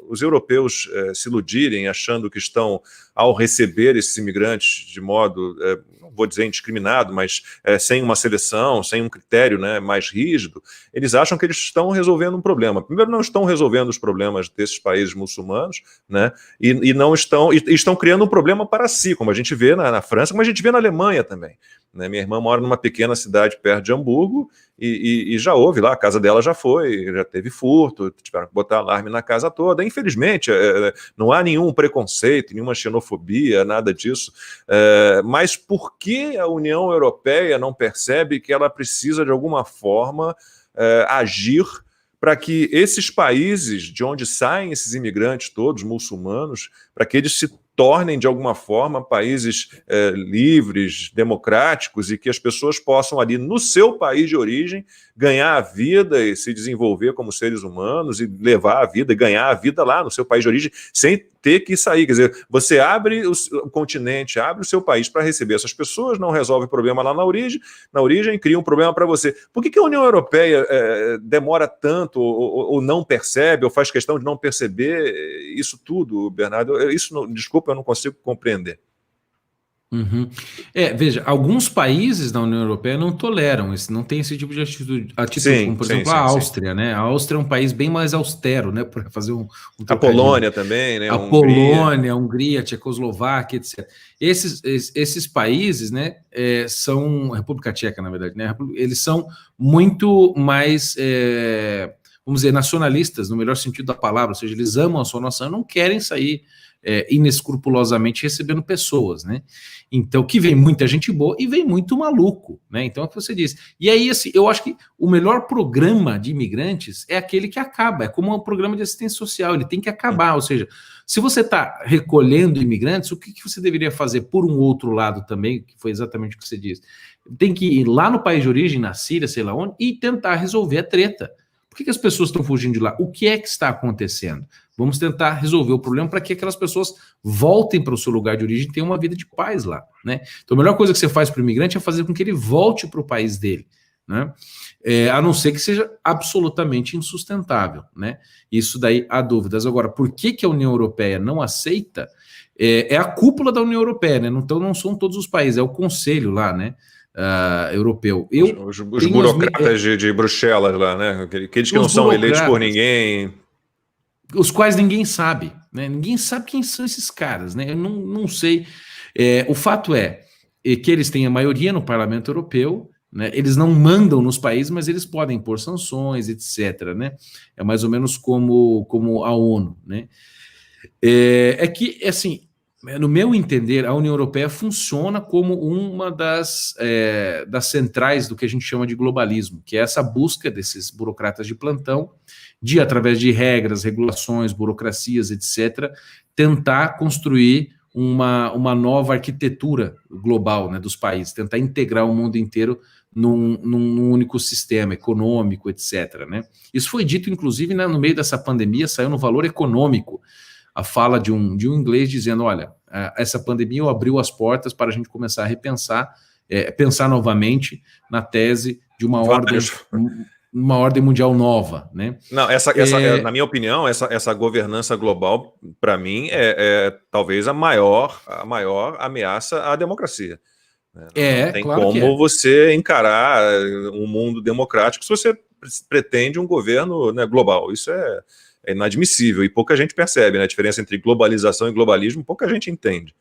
os europeus se iludirem achando que estão, ao receber esses imigrantes de modo, não vou dizer indiscriminado, mas sem uma seleção, sem um critério, né, mais rígido, eles acham que eles estão resolvendo um problema. Primeiro, não estão resolvendo os problemas desses países muçulmanos, né, e não estão, e estão criando um problema para si, como a gente vê na França, como a gente vê na Alemanha também. Né? Minha irmã mora numa pequena cidade perto de Hamburgo, e já houve lá, a casa dela já teve furto, tiveram que botar alarme na casa toda. Infelizmente, não há nenhum preconceito, nenhuma xenofobia, nada disso. Mas por que a União Europeia não percebe que ela precisa, de alguma forma, agir para que esses países de onde saem esses imigrantes todos, muçulmanos, para que eles se tornem, de alguma forma, países livres, democráticos, e que as pessoas possam ali, no seu país de origem, ganhar a vida e se desenvolver como seres humanos e levar a vida, e ganhar a vida lá no seu país de origem, sem ter que sair. Quer dizer, você abre o continente, abre o seu país para receber essas pessoas, não resolve o problema lá na origem, cria um problema para você. Por que a União Europeia demora tanto, ou não percebe, ou faz questão de não perceber isso tudo, Bernardo? Desculpa, eu não consigo compreender. Uhum. Veja, alguns países da União Europeia não toleram isso, não tem esse tipo de atitude, Sim, como por sim, exemplo sim, a sim. Áustria, né? A Áustria é um país bem mais austero, né? Para fazer um A Polônia também, né? A Polônia, a Hungria, a Tchecoslováquia, etc. Esses países, né, são República Tcheca, na verdade, né? Eles são muito mais, vamos dizer, nacionalistas, no melhor sentido da palavra, ou seja, eles amam a sua nação, não querem sair inescrupulosamente recebendo pessoas, né? Então, que vem muita gente boa e vem muito maluco, né? Então, é o que você disse. E aí, assim, eu acho que o melhor programa de imigrantes é aquele que acaba, é como um programa de assistência social, ele tem que acabar, ou seja, se você está recolhendo imigrantes, o que você deveria fazer por um outro lado também, que foi exatamente o que você disse? Tem que ir lá no país de origem, na Síria, sei lá onde, e tentar resolver a treta. Por que as pessoas estão fugindo de lá? O que é que está acontecendo? Vamos tentar resolver o problema para que aquelas pessoas voltem para o seu lugar de origem e tenham uma vida de paz lá, né? Então a melhor coisa que você faz para o imigrante é fazer com que ele volte para o país dele, né? A não ser que seja absolutamente insustentável, né? Isso daí há dúvidas. Agora, por que a União Europeia não aceita? É a cúpula da União Europeia, né? Então não são todos os países, é o Conselho lá, né? Europeu. Os burocratas de Bruxelas lá, né? Aqueles que não são eleitos por ninguém. Os quais ninguém sabe, né? Ninguém sabe quem são esses caras, né? Eu não sei. O fato é que eles têm a maioria no Parlamento Europeu, né? Eles não mandam nos países, mas eles podem impor sanções, etc., né? É mais ou menos como a ONU, né? Que, assim, no meu entender, a União Europeia funciona como uma das centrais do que a gente chama de globalismo, que é essa busca desses burocratas de plantão de, através de regras, regulações, burocracias, etc., tentar construir uma nova arquitetura global, né, dos países, tentar integrar o mundo inteiro num único sistema econômico, etc., né? Isso foi dito, inclusive, né, no meio dessa pandemia, saiu no Valor Econômico a fala de um inglês dizendo, olha, essa pandemia abriu as portas para a gente começar a repensar, pensar novamente na tese de uma ordem mundial nova, né? Não, na minha opinião, essa governança global, para mim, talvez a maior ameaça à democracia. Não tem claro como você encarar um mundo democrático se você pretende um governo, né, global. Isso é inadmissível e pouca gente percebe, né? A diferença entre globalização e globalismo, pouca gente entende.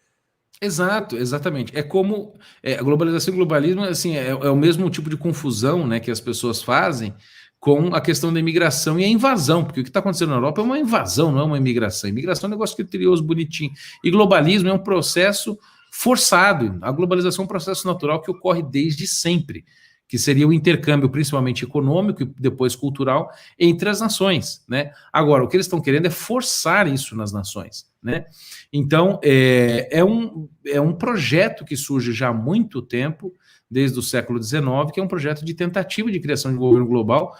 Exato, exatamente. É como a globalização e o globalismo, assim, é o mesmo tipo de confusão, né, que as pessoas fazem com a questão da imigração e a invasão, porque o que está acontecendo na Europa é uma invasão, não é uma imigração. Imigração é um negócio criterioso, bonitinho. E globalismo é um processo forçado. A globalização é um processo natural que ocorre desde sempre, que seria o intercâmbio principalmente econômico e depois cultural entre as nações, né? Agora, o que eles estão querendo é forçar isso nas nações, né? Então, é um projeto que surge já há muito tempo, desde o século XIX, que é um projeto de tentativa de criação de governo global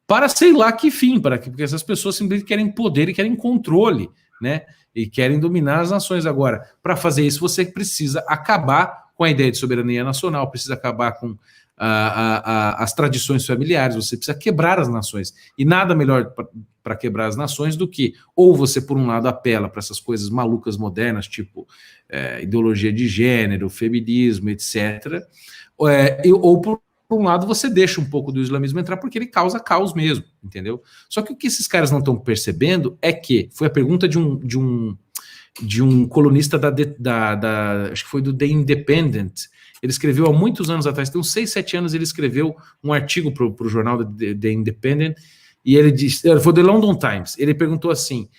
para sei lá que fim, porque essas pessoas simplesmente querem poder e querem controle, né? E querem dominar as nações. Agora, para fazer isso, você precisa acabar com a ideia de soberania nacional, precisa acabar com as tradições familiares, você precisa quebrar as nações. E nada melhor para quebrar as nações do que, ou você, por um lado, apela para essas coisas malucas modernas, tipo ideologia de gênero, feminismo, etc., ou por um lado, você deixa um pouco do islamismo entrar porque ele causa caos mesmo, entendeu? Só que o que esses caras não estão percebendo é que, foi a pergunta de um colunista acho que foi do The Independent. Ele escreveu há muitos anos atrás, tem uns 6, 7 anos, ele escreveu um artigo para o jornal The Independent, e ele disse, foi The London Times, ele perguntou assim,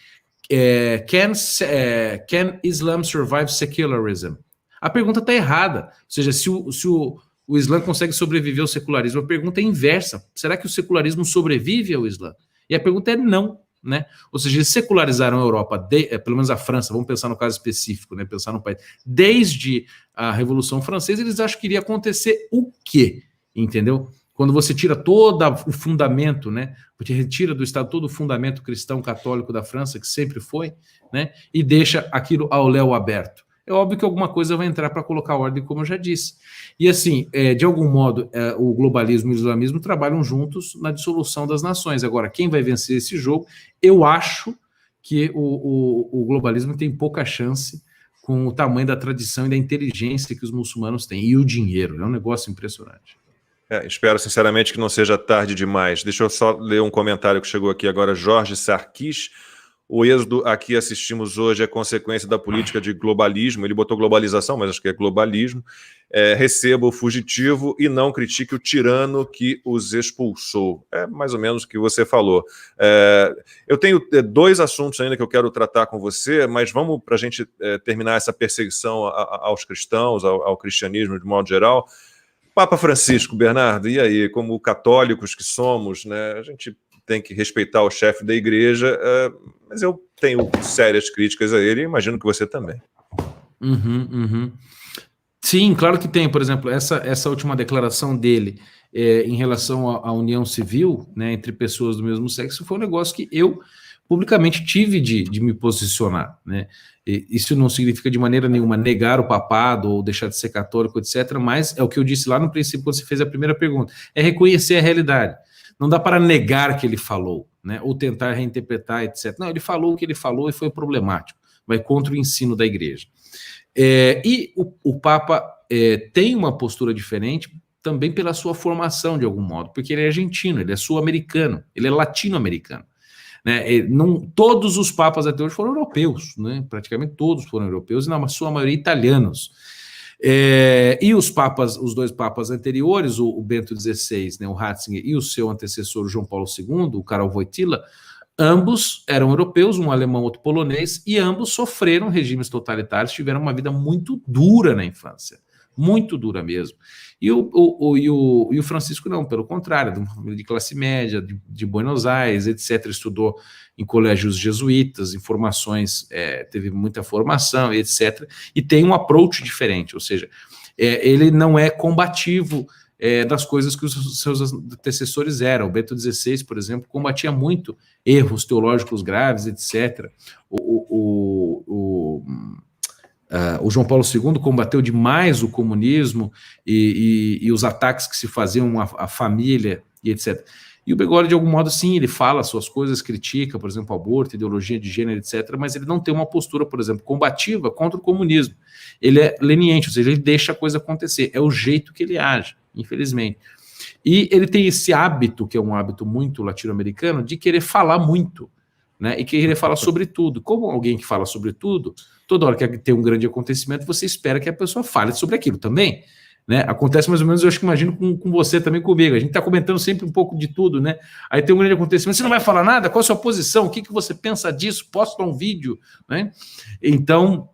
can Islam survive secularism? A pergunta está errada, ou seja, se o Islã consegue sobreviver ao secularismo, a pergunta é inversa, será que o secularismo sobrevive ao Islã? E a pergunta é não, né? Ou seja, eles secularizaram a Europa, pelo menos a França, vamos pensar no caso específico, né? Pensar no país. Desde a Revolução Francesa, eles acham que iria acontecer o quê? Entendeu? Quando você tira todo o fundamento, né? Você retira do Estado todo o fundamento cristão católico da França, que sempre foi, né? E deixa aquilo ao léu aberto. É óbvio que alguma coisa vai entrar para colocar ordem, como eu já disse. E assim, de algum modo, o globalismo e o islamismo trabalham juntos na dissolução das nações. Agora, quem vai vencer esse jogo? Eu acho que o globalismo tem pouca chance com o tamanho da tradição e da inteligência que os muçulmanos têm. E o dinheiro, é um negócio impressionante. Espero sinceramente que não seja tarde demais. Deixa eu só ler um comentário que chegou aqui agora, Jorge Sarkis. O êxodo a que assistimos hoje é consequência da política de globalismo. Ele botou globalização, mas acho que é globalismo. Receba o fugitivo e não critique o tirano que os expulsou. É mais ou menos o que você falou. Eu tenho 2 assuntos ainda que eu quero tratar com você, mas vamos, para a gente terminar essa perseguição aos cristãos, ao cristianismo de modo geral. Papa Francisco, Bernardo, e aí? Como católicos que somos, né, a gente tem que respeitar o chefe da igreja, mas eu tenho sérias críticas a ele e imagino que você também. Sim, claro que tem. Por exemplo, essa última declaração dele em relação à união civil, né, entre pessoas do mesmo sexo, foi um negócio que eu publicamente tive de me posicionar, né? Isso não significa de maneira nenhuma negar o papado ou deixar de ser católico, etc., mas é o que eu disse lá no princípio, quando você fez a primeira pergunta, é reconhecer a realidade. Não dá para negar que ele falou, né? Ou tentar reinterpretar, etc. Não, ele falou o que ele falou e foi problemático. Vai contra o ensino da igreja. E o Papa tem uma postura diferente também pela sua formação, de algum modo, porque ele é argentino, ele é sul-americano, ele é latino-americano. Né? Todos os papas até hoje foram europeus, né? Praticamente todos foram europeus, e na sua maioria italianos. E os 2 papas anteriores, o Bento XVI, né, o Ratzinger, e o seu antecessor, o João Paulo II, o Karol Wojtyła, ambos eram europeus, um alemão, outro polonês, e ambos sofreram regimes totalitários, tiveram uma vida muito dura na infância, muito dura mesmo. E o Francisco não, pelo contrário, de uma família de classe média, de Buenos Aires, etc., estudou em colégios jesuítas, em formações, teve muita formação, etc., e tem um approach diferente, ou seja, ele não é combativo das coisas que os seus antecessores eram. O Bento XVI, por exemplo, combatia muito erros teológicos graves, etc., o João Paulo II combateu demais o comunismo e os ataques que se faziam à família e etc. E o Bergoglio, de algum modo, sim, ele fala suas coisas, critica, por exemplo, aborto, ideologia de gênero, etc., mas ele não tem uma postura, por exemplo, combativa contra o comunismo. Ele é leniente, ou seja, ele deixa a coisa acontecer. É o jeito que ele age, infelizmente. E ele tem esse hábito, que é um hábito muito latino-americano, de querer falar muito, né, e querer falar sobre tudo. Como alguém que fala sobre tudo, toda hora que tem um grande acontecimento, você espera que a pessoa fale sobre aquilo também. Né? Acontece mais ou menos, eu acho que imagino com você também, comigo. A gente está comentando sempre um pouco de tudo, né? Aí tem um grande acontecimento, você não vai falar nada? Qual a sua posição? O que você pensa disso? Posta um vídeo, né? Então,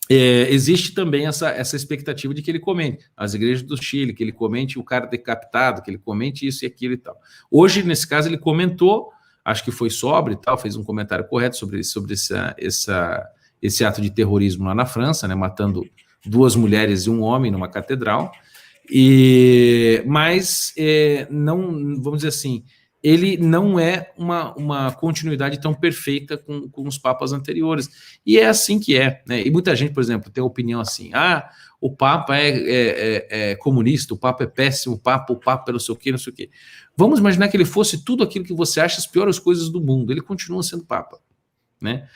existe também essa expectativa de que ele comente as igrejas do Chile, que ele comente o cara decapitado, que ele comente isso e aquilo e tal. Hoje, nesse caso, ele comentou, acho que foi sóbrio e tal, fez um comentário correto sobre esse ato de terrorismo lá na França, né, matando 2 mulheres e 1 homem numa catedral, mas não, vamos dizer assim, ele não é uma continuidade tão perfeita com os papas anteriores. E é assim que é, né? E muita gente, por exemplo, tem a opinião assim, o Papa é comunista, o Papa é péssimo, o Papa é não sei o quê, não sei o quê. Vamos imaginar que ele fosse tudo aquilo que você acha as piores coisas do mundo, ele continua sendo Papa, né?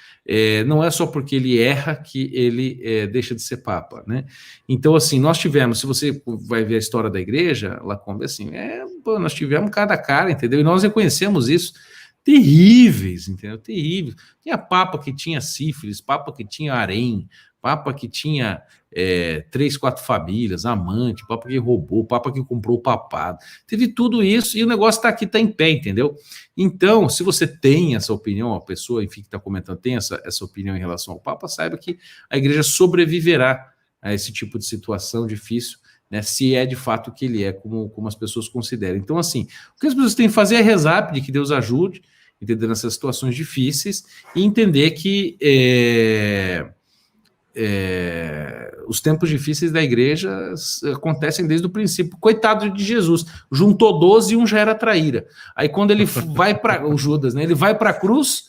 Não é só porque ele erra que ele deixa de ser Papa, né? Então, assim, nós tivemos, se você vai ver a história da igreja, Lacombe, assim, nós tivemos cada cara, entendeu? E nós reconhecemos isso, terríveis, entendeu? Terríveis. Tinha Papa que tinha sífilis, Papa que tinha harém, Papa que tinha 3, 4 famílias, amante, Papa que roubou, Papa que comprou o papado. Teve tudo isso e o negócio está aqui, está em pé, entendeu? Então, se você tem essa opinião, a pessoa, enfim, que está comentando, tem essa opinião em relação ao Papa, saiba que a igreja sobreviverá a esse tipo de situação difícil, né, se é de fato o que ele é, como as pessoas consideram. Então, assim, o que as pessoas têm que fazer é rezar, pedir que Deus ajude, entender nessas situações difíceis e entender que os tempos difíceis da igreja acontecem desde o princípio. Coitado de Jesus, juntou 12 e um já era traíra. Aí quando ele vai para o Judas, né, ele vai para a cruz,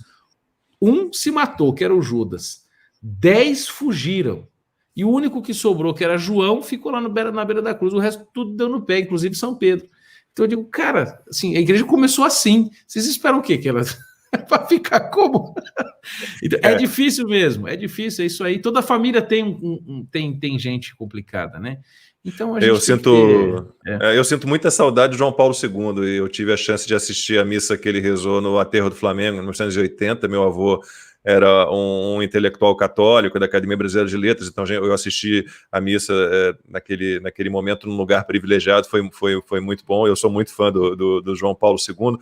um se matou, que era o Judas. 10 fugiram. E o único que sobrou, que era João, ficou lá na beira da cruz. O resto tudo deu no pé, inclusive São Pedro. Então eu digo, cara, assim, a igreja começou assim. Vocês esperam o quê? Que ela para ficar como? Então, é difícil mesmo, é difícil, é isso aí. Toda família tem gente complicada, né? Então a gente eu sinto muita saudade de João Paulo II, e eu tive a chance de assistir a missa que ele rezou no Aterro do Flamengo em 1980. Meu avô era um intelectual católico da Academia Brasileira de Letras, então eu assisti a missa naquele momento num lugar privilegiado, foi muito bom. Eu sou muito fã do João Paulo II.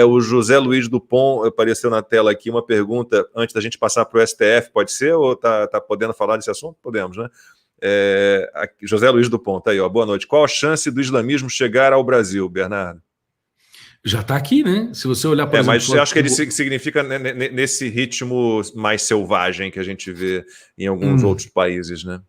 O José Luiz Dupont apareceu na tela aqui uma pergunta antes da gente passar para o STF, pode ser? Ou tá podendo falar desse assunto? Podemos, né? José Luiz Dupont, tá aí, ó, boa noite. Qual a chance do islamismo chegar ao Brasil, Bernardo? Já está aqui, né? Se você olhar, por exemplo... Mas você acha que ele significa nesse ritmo mais selvagem que a gente vê em alguns outros países, né?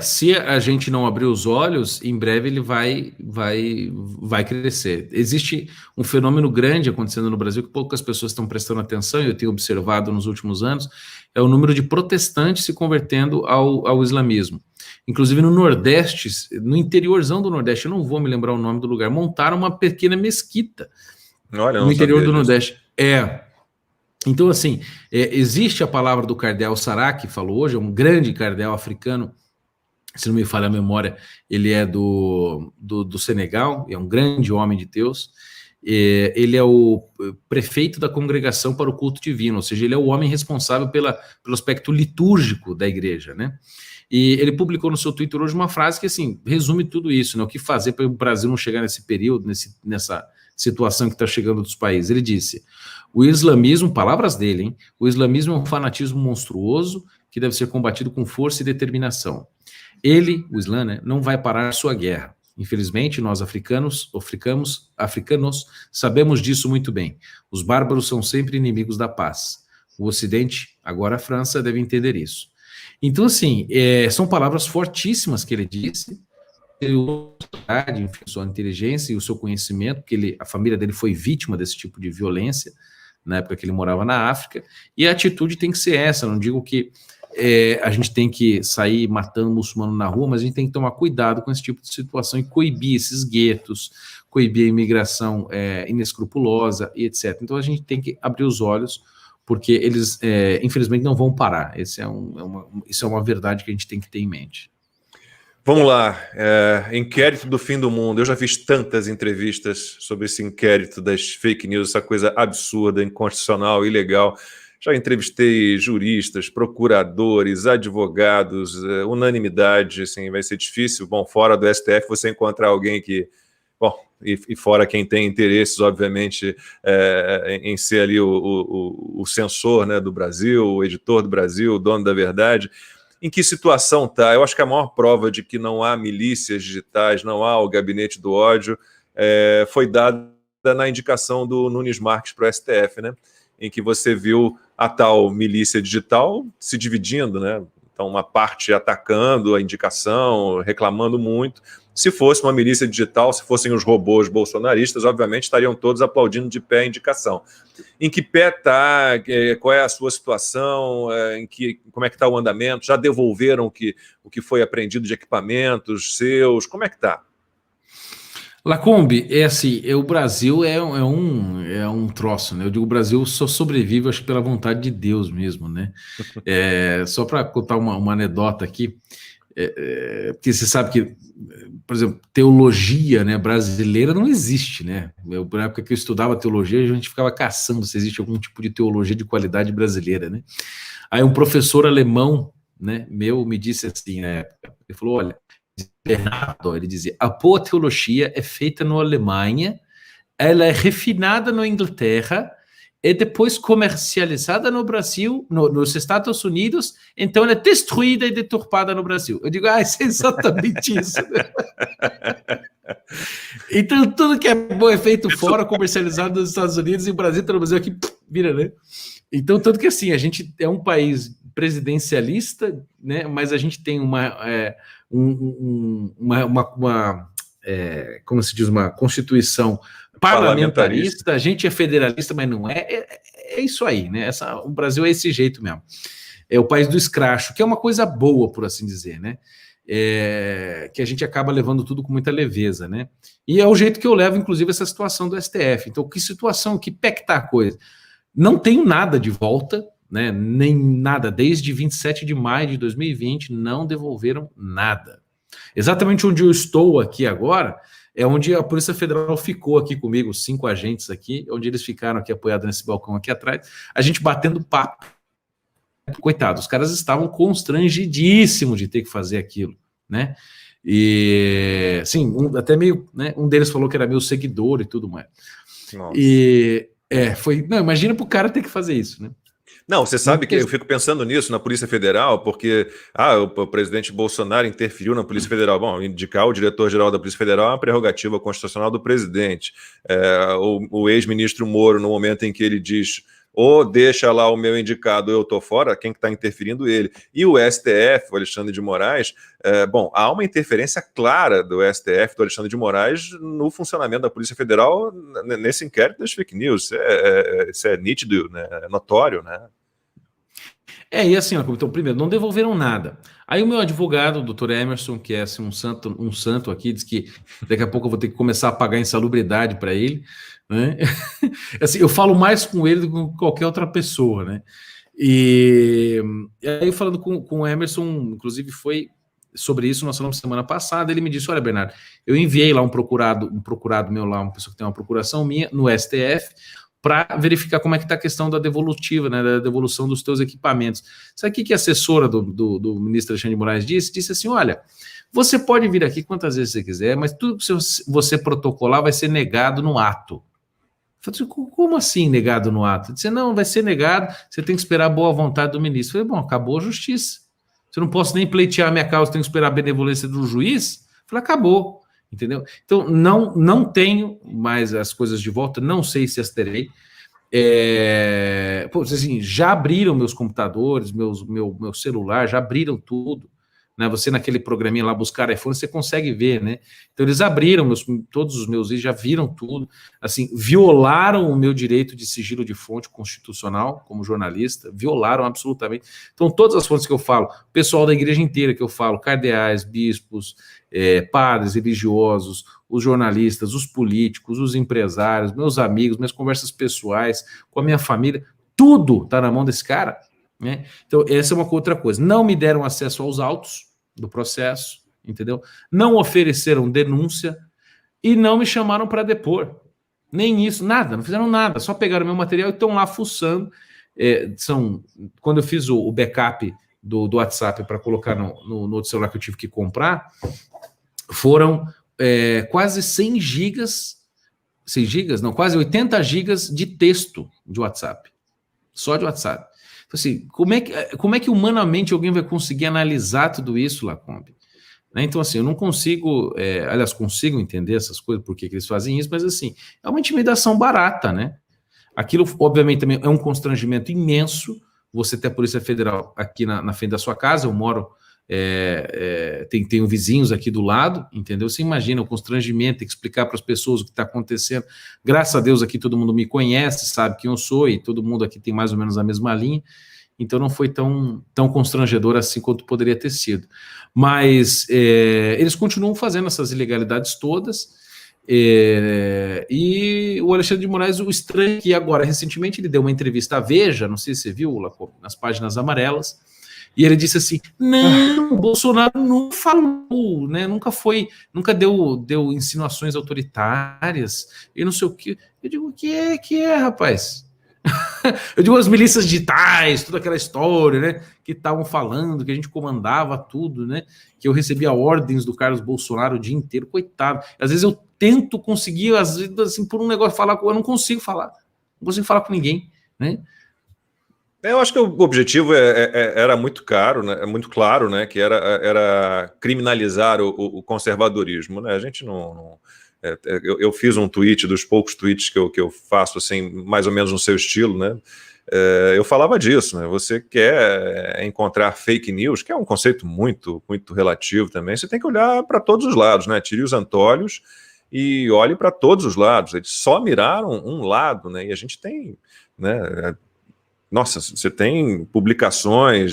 Se a gente não abrir os olhos, em breve ele vai crescer. Existe um fenômeno grande acontecendo no Brasil que poucas pessoas estão prestando atenção, e eu tenho observado nos últimos anos, é o número de protestantes se convertendo ao islamismo. Inclusive no Nordeste, no interiorzão do Nordeste, eu não vou me lembrar o nome do lugar, montaram uma pequena mesquita. Olha, no interior do Nordeste. Então, assim, existe a palavra do cardeal Sará, que falou hoje, é um grande cardeal africano, se não me falha a memória, ele é do Senegal, é um grande homem de Deus, ele é o prefeito da congregação para o culto divino, ou seja, ele é o homem responsável pelo aspecto litúrgico da igreja, né? E ele publicou no seu Twitter hoje uma frase que, assim, resume tudo isso, né? O que fazer para o Brasil não chegar nesse período, nessa situação que está chegando dos países. Ele disse: o islamismo, palavras dele, hein? O islamismo é um fanatismo monstruoso que deve ser combatido com força e determinação. Ele, o Islã, né, não vai parar sua guerra. Infelizmente, nós africanos sabemos disso muito bem. Os bárbaros são sempre inimigos da paz. O Ocidente, agora a França, deve entender isso. Então, assim, são palavras fortíssimas que ele disse. Sua inteligência e o seu conhecimento, porque a família dele foi vítima desse tipo de violência na época que ele morava na África, e a atitude tem que ser essa. Não digo que a gente tem que sair matando muçulmano na rua, mas a gente tem que tomar cuidado com esse tipo de situação e coibir esses guetos, coibir a imigração inescrupulosa e etc. Então a gente tem que abrir os olhos, porque eles, infelizmente, não vão parar. Isso é uma verdade que a gente tem que ter em mente. Vamos lá, inquérito do fim do mundo. Eu já fiz tantas entrevistas sobre esse inquérito das fake news, essa coisa absurda, inconstitucional, ilegal. Já entrevistei juristas, procuradores, advogados, unanimidade, assim, vai ser difícil. Bom, fora do STF você encontrar alguém que bom, e fora quem tem interesses, obviamente, em ser ali o censor, né, do Brasil, o editor do Brasil, o dono da verdade. Em que situação está? Eu acho que a maior prova de que não há milícias digitais, não há o gabinete do ódio, foi dada na indicação do Nunes Marques para o STF, né? Em que você viu a tal milícia digital se dividindo, né? Então, uma parte atacando a indicação, reclamando muito. Se fosse uma milícia digital, se fossem os robôs bolsonaristas, obviamente estariam todos aplaudindo de pé a indicação. Em que pé está? Qual é a sua situação? Como é que está o andamento? Já devolveram o que foi apreendido de equipamentos seus? Como é que está? Lacombe, assim, o Brasil é um troço, né? Eu digo, o Brasil só sobrevive, acho, pela vontade de Deus mesmo, né? Só para contar uma anedota aqui, porque você sabe que, por exemplo, teologia, né, brasileira não existe, né? Na época que eu estudava teologia, a gente ficava caçando se existe algum tipo de teologia de qualidade brasileira, né? Aí um professor alemão, né, meu, me disse assim, né, ele falou, olha, Bernardo, ele dizia, a boa teologia é feita na Alemanha, ela é refinada na Inglaterra e depois comercializada no Brasil, nos Estados Unidos, então ela é destruída e deturpada no Brasil. Eu digo, isso é exatamente isso. Então tudo que é bom é feito fora, comercializado nos Estados Unidos, e o Brasil, no Brasil aqui, vira, né? Então, tanto que assim, a gente é um país presidencialista, né? Mas a gente tem como se diz, uma constituição parlamentarista, a gente é federalista, mas não é isso aí, né? O Brasil é esse jeito mesmo. É o país do escracho, que é uma coisa boa, por assim dizer, né? Que a gente acaba levando tudo com muita leveza, né? E é o jeito que eu levo, inclusive, essa situação do STF. Então, que situação, que pé que tá a coisa? Não tenho nada de volta, né? Nem nada. Desde 27 de maio de 2020, não devolveram nada. Exatamente onde eu estou aqui agora, é onde a Polícia Federal ficou aqui comigo, 5 agentes aqui, onde eles ficaram aqui apoiados nesse balcão aqui atrás, a gente batendo papo. Coitado, os caras estavam constrangidíssimos de ter que fazer aquilo, né? E, sim, até meio, né? Um deles falou que era meu seguidor e tudo mais. Nossa. Não, imagina pro cara ter que fazer isso, né? Não, você sabe que eu fico pensando nisso na Polícia Federal, porque o presidente Bolsonaro interferiu na Polícia Federal. Bom, indicar o diretor-geral da Polícia Federal é uma prerrogativa constitucional do presidente. O ex-ministro Moro, no momento em que ele diz ou deixa lá o meu indicado, eu estou fora, quem que está interferindo? Ele. E o STF, o Alexandre de Moraes, há uma interferência clara do STF, do Alexandre de Moraes, no funcionamento da Polícia Federal nesse inquérito das fake news. Isso é nítido, né? É notório, né? E assim, então, primeiro, não devolveram nada. Aí o meu advogado, o doutor Emerson, que é assim, um santo aqui, diz que daqui a pouco eu vou ter que começar a pagar insalubridade para ele, né? Assim, eu falo mais com ele do que com qualquer outra pessoa, né? E aí, falando com o Emerson, inclusive foi sobre isso, nós falamos semana passada, ele me disse, olha, Bernardo, eu enviei lá um procurado meu lá, uma pessoa que tem uma procuração minha, no STF, para verificar como é que está a questão da devolutiva, né, da devolução dos teus equipamentos. Sabe o que a assessora do ministro Alexandre de Moraes disse? Disse assim, olha, você pode vir aqui quantas vezes você quiser, mas tudo que você protocolar vai ser negado no ato. Eu falei, como assim negado no ato? Ele disse, não, vai ser negado, você tem que esperar a boa vontade do ministro. Eu falei, bom, acabou a justiça. Se eu não posso nem pleitear a minha causa, tenho que esperar a benevolência do juiz? Eu falei, acabou. Entendeu? Então, não tenho mais as coisas de volta, não sei se as terei. Assim, já abriram meus computadores, meu celular, já abriram tudo. Né? Você naquele programinha lá, buscar iPhone, você consegue ver, né? Então, eles abriram todos os meus vídeos, já viram tudo. Assim, violaram o meu direito de sigilo de fonte constitucional como jornalista, violaram absolutamente. Então, todas as fontes que eu falo, pessoal da igreja inteira que eu falo, cardeais, bispos, padres religiosos, os jornalistas, os políticos, os empresários, meus amigos, minhas conversas pessoais com a minha família, tudo está na mão desse cara, né? Então, essa é uma outra coisa. Não me deram acesso aos autos do processo, entendeu? Não ofereceram denúncia e não me chamaram para depor. Nem isso, nada, não fizeram nada, só pegaram meu material e estão lá fuçando. Quando eu fiz o backup do WhatsApp para colocar no outro celular que eu tive que comprar, foram quase 100 gigas, 100 gigas? Não, quase 80 gigas de texto de WhatsApp. Só de WhatsApp. Então, assim, como é que humanamente alguém vai conseguir analisar tudo isso, Lacombe? Né? Então, assim, eu não consigo, aliás, consigo entender essas coisas, por que eles fazem isso, mas, assim, é uma intimidação barata, né? Aquilo, obviamente, também é um constrangimento imenso, você ter a Polícia Federal aqui na frente da sua casa, eu moro, tenho vizinhos aqui do lado, entendeu? Você imagina o constrangimento, tem que explicar para as pessoas o que está acontecendo. Graças a Deus aqui todo mundo me conhece, sabe quem eu sou, e todo mundo aqui tem mais ou menos a mesma linha, então não foi tão constrangedor assim quanto poderia ter sido. Mas eles continuam fazendo essas ilegalidades todas, e o Alexandre de Moraes, o estranho é que agora, recentemente, ele deu uma entrevista à Veja, não sei se você viu, nas páginas amarelas, e ele disse assim, não, o Bolsonaro não falou, né, nunca deu insinuações autoritárias, e não sei o que. Eu digo, o que é, rapaz? Eu digo as milícias digitais, toda aquela história, né, que estavam falando, que a gente comandava tudo, né, que eu recebia ordens do Carlos Bolsonaro o dia inteiro, coitado. Às vezes eu tento conseguir, às vezes, assim, por um negócio falar, eu não consigo falar com ninguém, né. Eu acho que o objetivo era muito caro, né, muito claro, né, que era criminalizar o conservadorismo, né, a gente não eu fiz um tweet, dos poucos tweets que eu faço, assim, mais ou menos no seu estilo, né? Eu falava disso, né? Você quer encontrar fake news, que é um conceito muito, muito relativo também, você tem que olhar para todos os lados, né? Tire os antolhos e olhe para todos os lados. Eles só miraram um lado, né? E a gente tem, né? Nossa, você tem publicações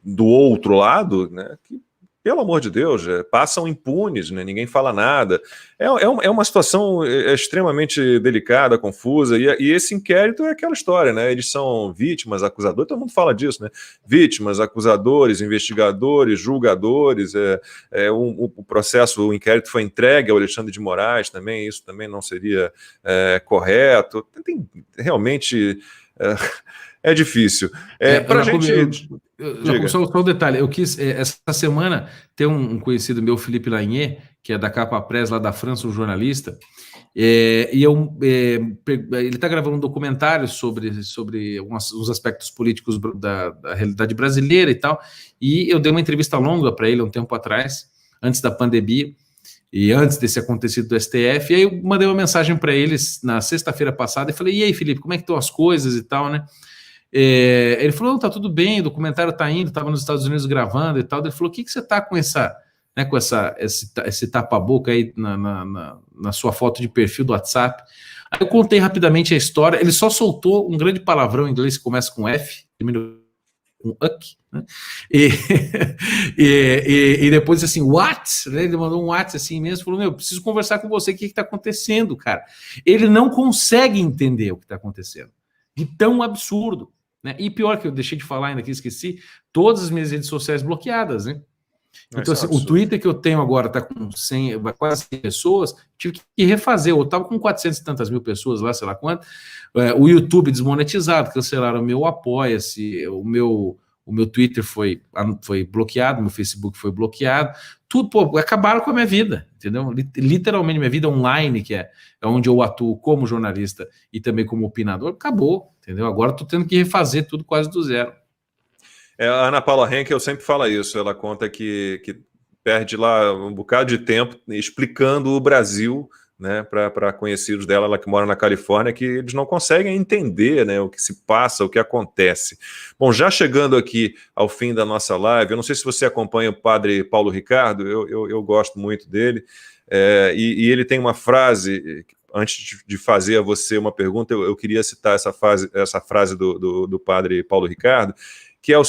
do outro lado, né? Que, pelo amor de Deus, passam impunes, né? Ninguém fala nada. É uma situação extremamente delicada, confusa, e esse inquérito é aquela história, né? Eles são vítimas, acusadores, todo mundo fala disso, né? Vítimas, acusadores, investigadores, julgadores, o processo, o inquérito foi entregue ao Alexandre de Moraes também, isso também não seria correto. Tem realmente... É difícil. Para a gente... Só um detalhe, eu quis, essa semana, ter um conhecido meu, Felipe Lanier, que é da Capa Press, lá da França, um jornalista, ele está gravando um documentário sobre uns aspectos políticos da realidade brasileira e tal, e eu dei uma entrevista longa para ele um tempo atrás, antes da pandemia, e antes desse acontecido do STF, e aí eu mandei uma mensagem para eles na sexta-feira passada, e falei, e aí, Felipe, como é que estão as coisas e tal, né? Ele falou, não, tá tudo bem, o documentário tá indo, estava nos Estados Unidos gravando e tal. Ele falou, o que você tá com esse tapa-boca aí na sua foto de perfil do WhatsApp? Aí eu contei rapidamente a história, ele só soltou um grande palavrão em inglês que começa com F, termina com uck, né? E depois assim, what? Ele mandou um WhatsApp assim mesmo, falou, meu, preciso conversar com você, o que está acontecendo, cara? Ele não consegue entender o que está acontecendo, de tão absurdo. Né? E pior que eu deixei de falar ainda que esqueci, todas as minhas redes sociais bloqueadas, né? Então, assim, o Twitter que eu tenho agora está com quase 100 pessoas, tive que refazer, eu estava com 400 e tantas mil pessoas lá, sei lá quanto, o YouTube desmonetizado, cancelaram o meu Apoia-se, o meu Twitter foi bloqueado, meu Facebook foi bloqueado, tudo, pô, acabaram com a minha vida, entendeu? Literalmente, minha vida online, que é onde eu atuo como jornalista e também como opinador, acabou, entendeu? Agora estou tendo que refazer tudo quase do zero. A Ana Paula Henkel sempre fala isso, ela conta que perde lá um bocado de tempo explicando o Brasil, né, para conhecidos dela, ela que mora na Califórnia, que eles não conseguem entender, né, o que se passa, o que acontece. Bom, já chegando aqui ao fim da nossa live, eu não sei se você acompanha o padre Paulo Ricardo, eu gosto muito dele, e ele tem uma frase, antes de fazer a você uma pergunta, eu queria citar essa frase do padre Paulo Ricardo, que é a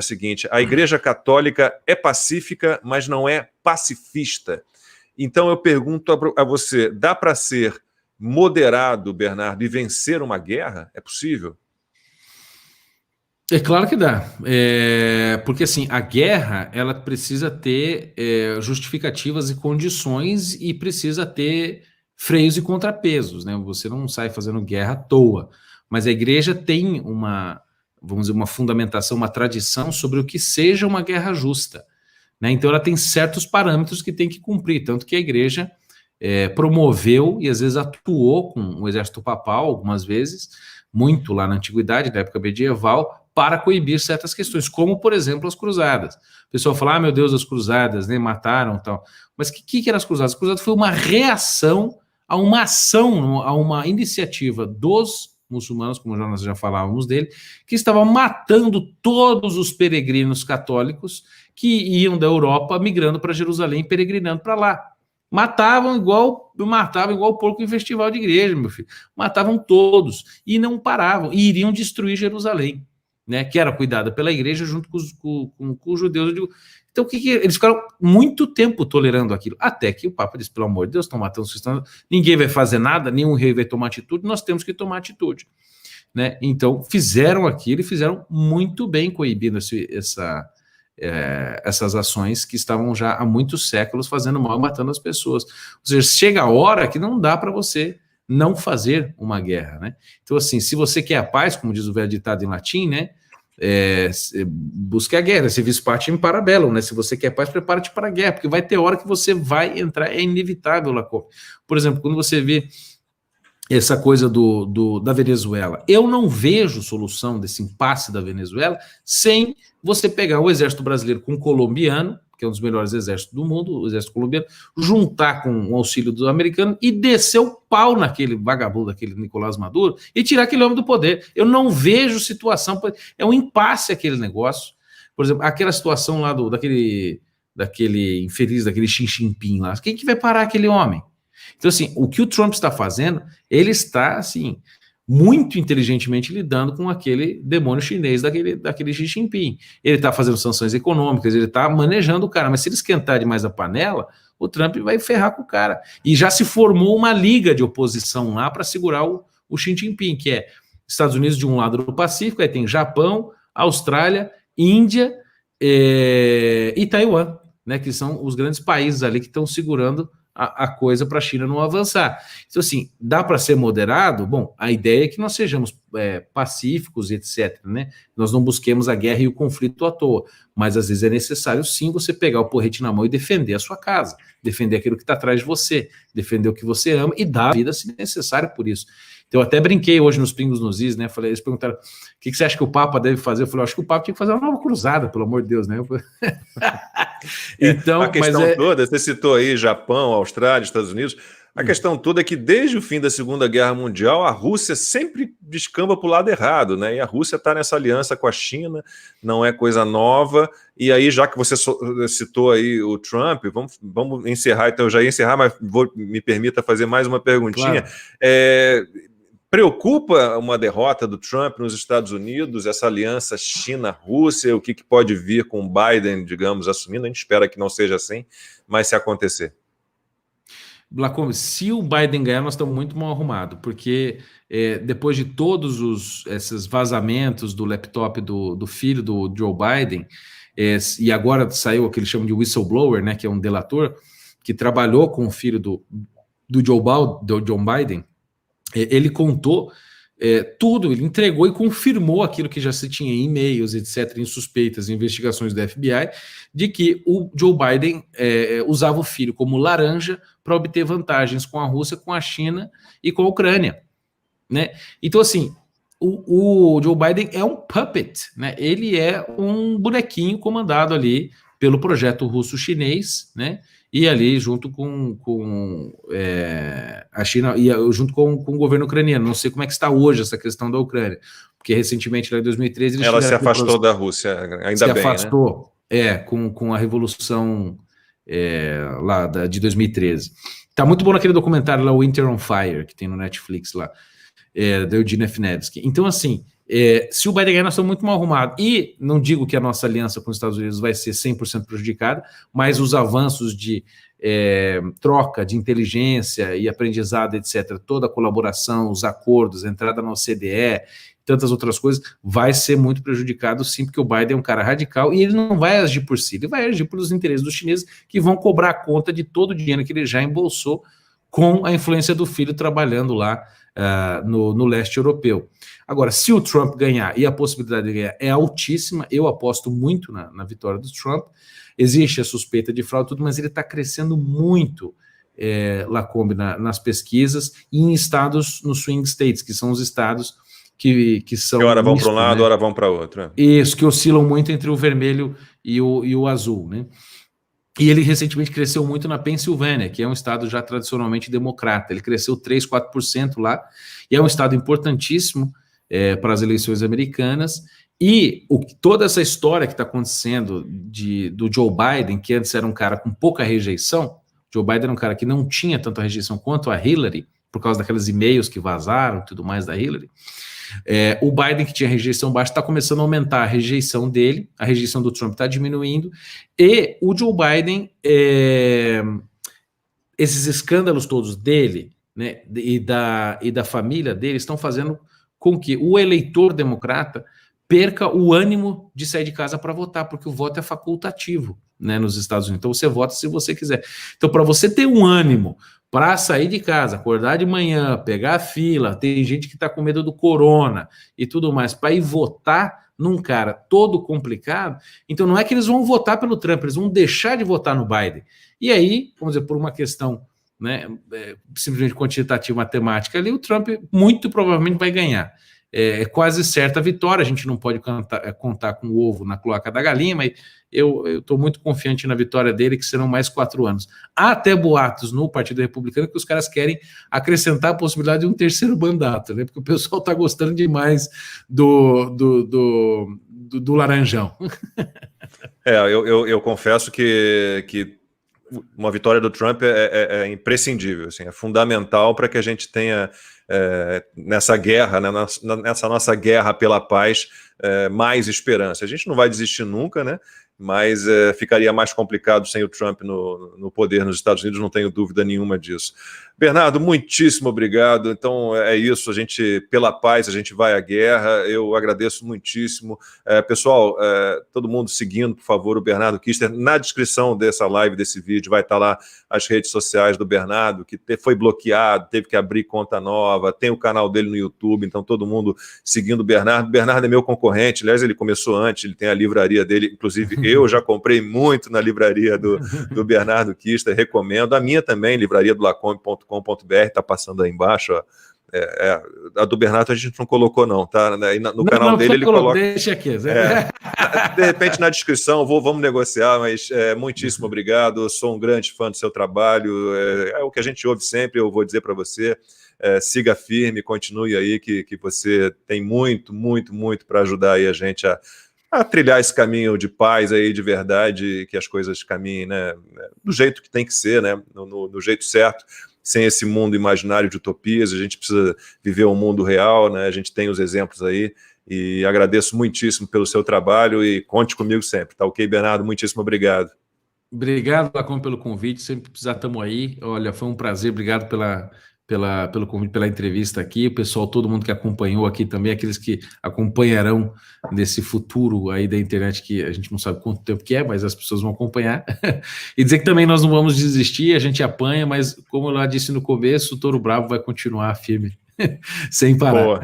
seguinte, a Igreja Católica é pacífica, mas não é pacifista. Então eu pergunto a você, dá para ser moderado, Bernardo, e vencer uma guerra? É possível? É claro que dá, porque assim, a guerra ela precisa ter justificativas e condições e precisa ter freios e contrapesos, né? Você não sai fazendo guerra à toa, mas a igreja tem uma, vamos dizer, uma fundamentação, uma tradição sobre o que seja uma guerra justa. né? Então ela tem certos parâmetros que tem que cumprir, tanto que a igreja promoveu e às vezes atuou com o exército papal, algumas vezes, muito lá na antiguidade, na época medieval, para coibir certas questões, como, por exemplo, as cruzadas. O pessoal fala, meu Deus, as cruzadas, né, mataram e tal. Mas o que eram as cruzadas? As cruzadas foi uma reação a uma ação, a uma iniciativa dos muçulmanos, como nós já falávamos dele, que estavam matando todos os peregrinos católicos que iam da Europa migrando para Jerusalém, peregrinando para lá. Matavam igual porco em festival de igreja, meu filho. Matavam todos e não paravam, e iriam destruir Jerusalém, né, que era cuidada pela igreja junto com os judeus. Então, eles ficaram muito tempo tolerando aquilo, até que o Papa disse, pelo amor de Deus, estão matando os cristãos, ninguém vai fazer nada, nenhum rei vai tomar atitude, nós temos que tomar atitude, né? Então, fizeram aquilo e fizeram muito bem coibindo essas ações que estavam já há muitos séculos fazendo mal, matando as pessoas. Ou seja, chega a hora que não dá para você não fazer uma guerra, né? Então, assim, se você quer a paz, como diz o velho ditado em latim, né? Busque a guerra, se vis pacem para bellum, né? Se você quer paz, prepara-te para a guerra, porque vai ter hora que você vai entrar, é inevitável, Lacombe. Por exemplo, quando você vê essa coisa da Venezuela, eu não vejo solução desse impasse da Venezuela sem você pegar o exército brasileiro com o colombiano, que é um dos melhores exércitos do mundo, o exército colombiano, juntar com o auxílio do americano e descer o pau naquele vagabundo, aquele Nicolás Maduro, e tirar aquele homem do poder. Eu não vejo situação, é um impasse aquele negócio. Por exemplo, aquela situação lá daquele infeliz, daquele Xi Jinping lá, quem que vai parar aquele homem? Então, assim, o que o Trump está fazendo, ele está, assim, muito inteligentemente lidando com aquele demônio chinês daquele Xi Jinping. Ele está fazendo sanções econômicas, ele está manejando o cara, mas se ele esquentar demais a panela, o Trump vai ferrar com o cara. E já se formou uma liga de oposição lá para segurar o Xi Jinping, que é Estados Unidos de um lado do Pacífico, aí tem Japão, Austrália, Índia e Taiwan, né, que são os grandes países ali que estão segurando a coisa para a China não avançar. Então, assim, dá para ser moderado? Bom, a ideia é que nós sejamos pacíficos, etc., né? Nós não busquemos a guerra e o conflito à toa, mas às vezes é necessário sim você pegar o porrete na mão e defender a sua casa, defender aquilo que está atrás de você, defender o que você ama e dar a vida se necessário por isso. Então, eu até brinquei hoje nos Pingos nos Is, né? Falei, eles perguntaram, o que você acha que o Papa deve fazer? Eu falei, acho que o Papa tinha que fazer uma nova cruzada, pelo amor de Deus, né? Então, a questão toda, você citou aí Japão, Austrália, Estados Unidos, a questão toda é que desde o fim da Segunda Guerra Mundial, a Rússia sempre descamba para o lado errado, né? E a Rússia está nessa aliança com a China, não é coisa nova. E aí, já que você citou aí o Trump, vamos encerrar, então eu já ia encerrar, mas me permita fazer mais uma perguntinha. Claro. Preocupa uma derrota do Trump nos Estados Unidos, essa aliança China-Rússia, o que pode vir com o Biden, digamos, assumindo? A gente espera que não seja assim, mas se acontecer. Lacombe, se o Biden ganhar, nós estamos muito mal arrumados, porque depois de todos esses vazamentos do laptop do filho do Joe Biden, e agora saiu o que eles chamam de whistleblower, né, que é um delator, que trabalhou com o filho do John Biden, ele contou tudo, ele entregou e confirmou aquilo que já se tinha em e-mails, etc., em suspeitas, em investigações do FBI, de que o Joe Biden usava o filho como laranja para obter vantagens com a Rússia, com a China e com a Ucrânia, né? Então, assim, o Joe Biden é um puppet, né? Ele é um bonequinho comandado ali pelo projeto russo-chinês, né? E ali junto com a China e junto com o governo ucraniano. Não sei como é que está hoje essa questão da Ucrânia, porque recentemente, lá em 2013... Ela se afastou da Rússia, ainda bem, afastou, né? Com a Revolução lá de 2013. Tá muito bom naquele documentário lá, Winter on Fire, que tem no Netflix lá, da Eugenia Finevsky. Então, assim, se o Biden ganhar, nós estamos muito mal arrumados. E não digo que a nossa aliança com os Estados Unidos vai ser 100% prejudicada, mas os avanços de troca de inteligência e aprendizado, etc., toda a colaboração, os acordos, a entrada na OCDE, tantas outras coisas, vai ser muito prejudicado sim, porque o Biden é um cara radical e ele não vai agir por si, ele vai agir pelos interesses dos chineses que vão cobrar conta de todo o dinheiro que ele já embolsou com a influência do filho trabalhando lá no leste europeu. Agora, se o Trump ganhar, e a possibilidade de ganhar é altíssima, eu aposto muito na vitória do Trump. Existe a suspeita de fraude, tudo, mas ele está crescendo muito, Lacombe, nas pesquisas, e em estados, nos swing states, que são os estados que são... Que hora vão para um lado, né? Hora vão para outro. Né? Isso, que oscilam muito entre o vermelho e o azul, né? E ele recentemente cresceu muito na Pensilvânia, que é um estado já tradicionalmente democrata. Ele cresceu 3%, 4% lá, e é um estado importantíssimo para as eleições americanas. E toda essa história que está acontecendo do Joe Biden, que antes era um cara com pouca rejeição, Joe Biden era um cara que não tinha tanta rejeição quanto a Hillary, por causa daqueles e-mails que vazaram e tudo mais da Hillary. O Biden, que tinha rejeição baixa, está começando a aumentar a rejeição dele, a rejeição do Trump está diminuindo, e o Joe Biden, esses escândalos todos dele, né, e da família dele, estão fazendo com que o eleitor democrata perca o ânimo de sair de casa para votar, porque o voto é facultativo, né, nos Estados Unidos. Então você vota se você quiser. Então, para você ter um ânimo para sair de casa, acordar de manhã, pegar a fila, tem gente que está com medo do corona e tudo mais, para ir votar num cara todo complicado, então não é que eles vão votar pelo Trump, eles vão deixar de votar no Biden. E aí, vamos dizer, por uma questão, né, simplesmente quantitativa, matemática, ali o Trump muito provavelmente vai ganhar. É quase certa a vitória, a gente não pode contar com o ovo na cloaca da galinha, mas eu estou muito confiante na vitória dele, que serão mais 4 anos. Há até boatos no Partido Republicano que os caras querem acrescentar a possibilidade de um terceiro mandato, né? Porque o pessoal está gostando demais do Laranjão. Eu confesso que uma vitória do Trump é imprescindível, assim, é fundamental para que a gente tenha nessa guerra, né, nessa nossa guerra pela paz, mais esperança. A gente não vai desistir nunca, né? Mas ficaria mais complicado sem o Trump no poder nos Estados Unidos, não tenho dúvida nenhuma disso. Bernardo, muitíssimo obrigado. Então é isso, a gente, pela paz, a gente vai à guerra. Eu agradeço muitíssimo. Pessoal, todo mundo seguindo, por favor, o Bernardo Kister. Na descrição dessa live, desse vídeo, vai estar lá as redes sociais do Bernardo, que foi bloqueado, teve que abrir conta nova, tem o canal dele no YouTube, então todo mundo seguindo o Bernardo. O Bernardo é meu concorrente, aliás, ele começou antes, ele tem a livraria dele, inclusive eu já comprei muito na livraria do Bernardo Kister, recomendo. A minha também, livraria do lacombe.com.br, está passando aí embaixo, ó. A do Bernardo a gente não colocou não, tá? No canal dele ele coloca... Deixa aqui. De repente na descrição, vamos negociar, mas muitíssimo obrigado, sou um grande fã do seu trabalho, é o que a gente ouve sempre, eu vou dizer para você, siga firme, continue aí, que você tem muito, muito, muito para ajudar aí a gente a trilhar esse caminho de paz aí, de verdade, que as coisas caminhem, né, do jeito que tem que ser, né, no jeito certo, sem esse mundo imaginário de utopias. A gente precisa viver um mundo real, né, a gente tem os exemplos aí, e agradeço muitíssimo pelo seu trabalho e conte comigo sempre, tá ok, Bernardo? Muitíssimo obrigado. Obrigado, Lacombe, pelo convite, sempre que precisar estamos aí. Olha, foi um prazer, obrigado pelo convite, pela entrevista aqui, o pessoal, todo mundo que acompanhou aqui também, aqueles que acompanharão nesse futuro aí da internet, que a gente não sabe quanto tempo que é, mas as pessoas vão acompanhar, e dizer que também nós não vamos desistir, a gente apanha, mas como eu lá disse no começo, o Touro Bravo vai continuar firme, sem parar.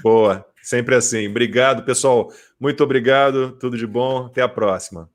Boa, sempre assim. Obrigado, pessoal, muito obrigado, tudo de bom, até a próxima.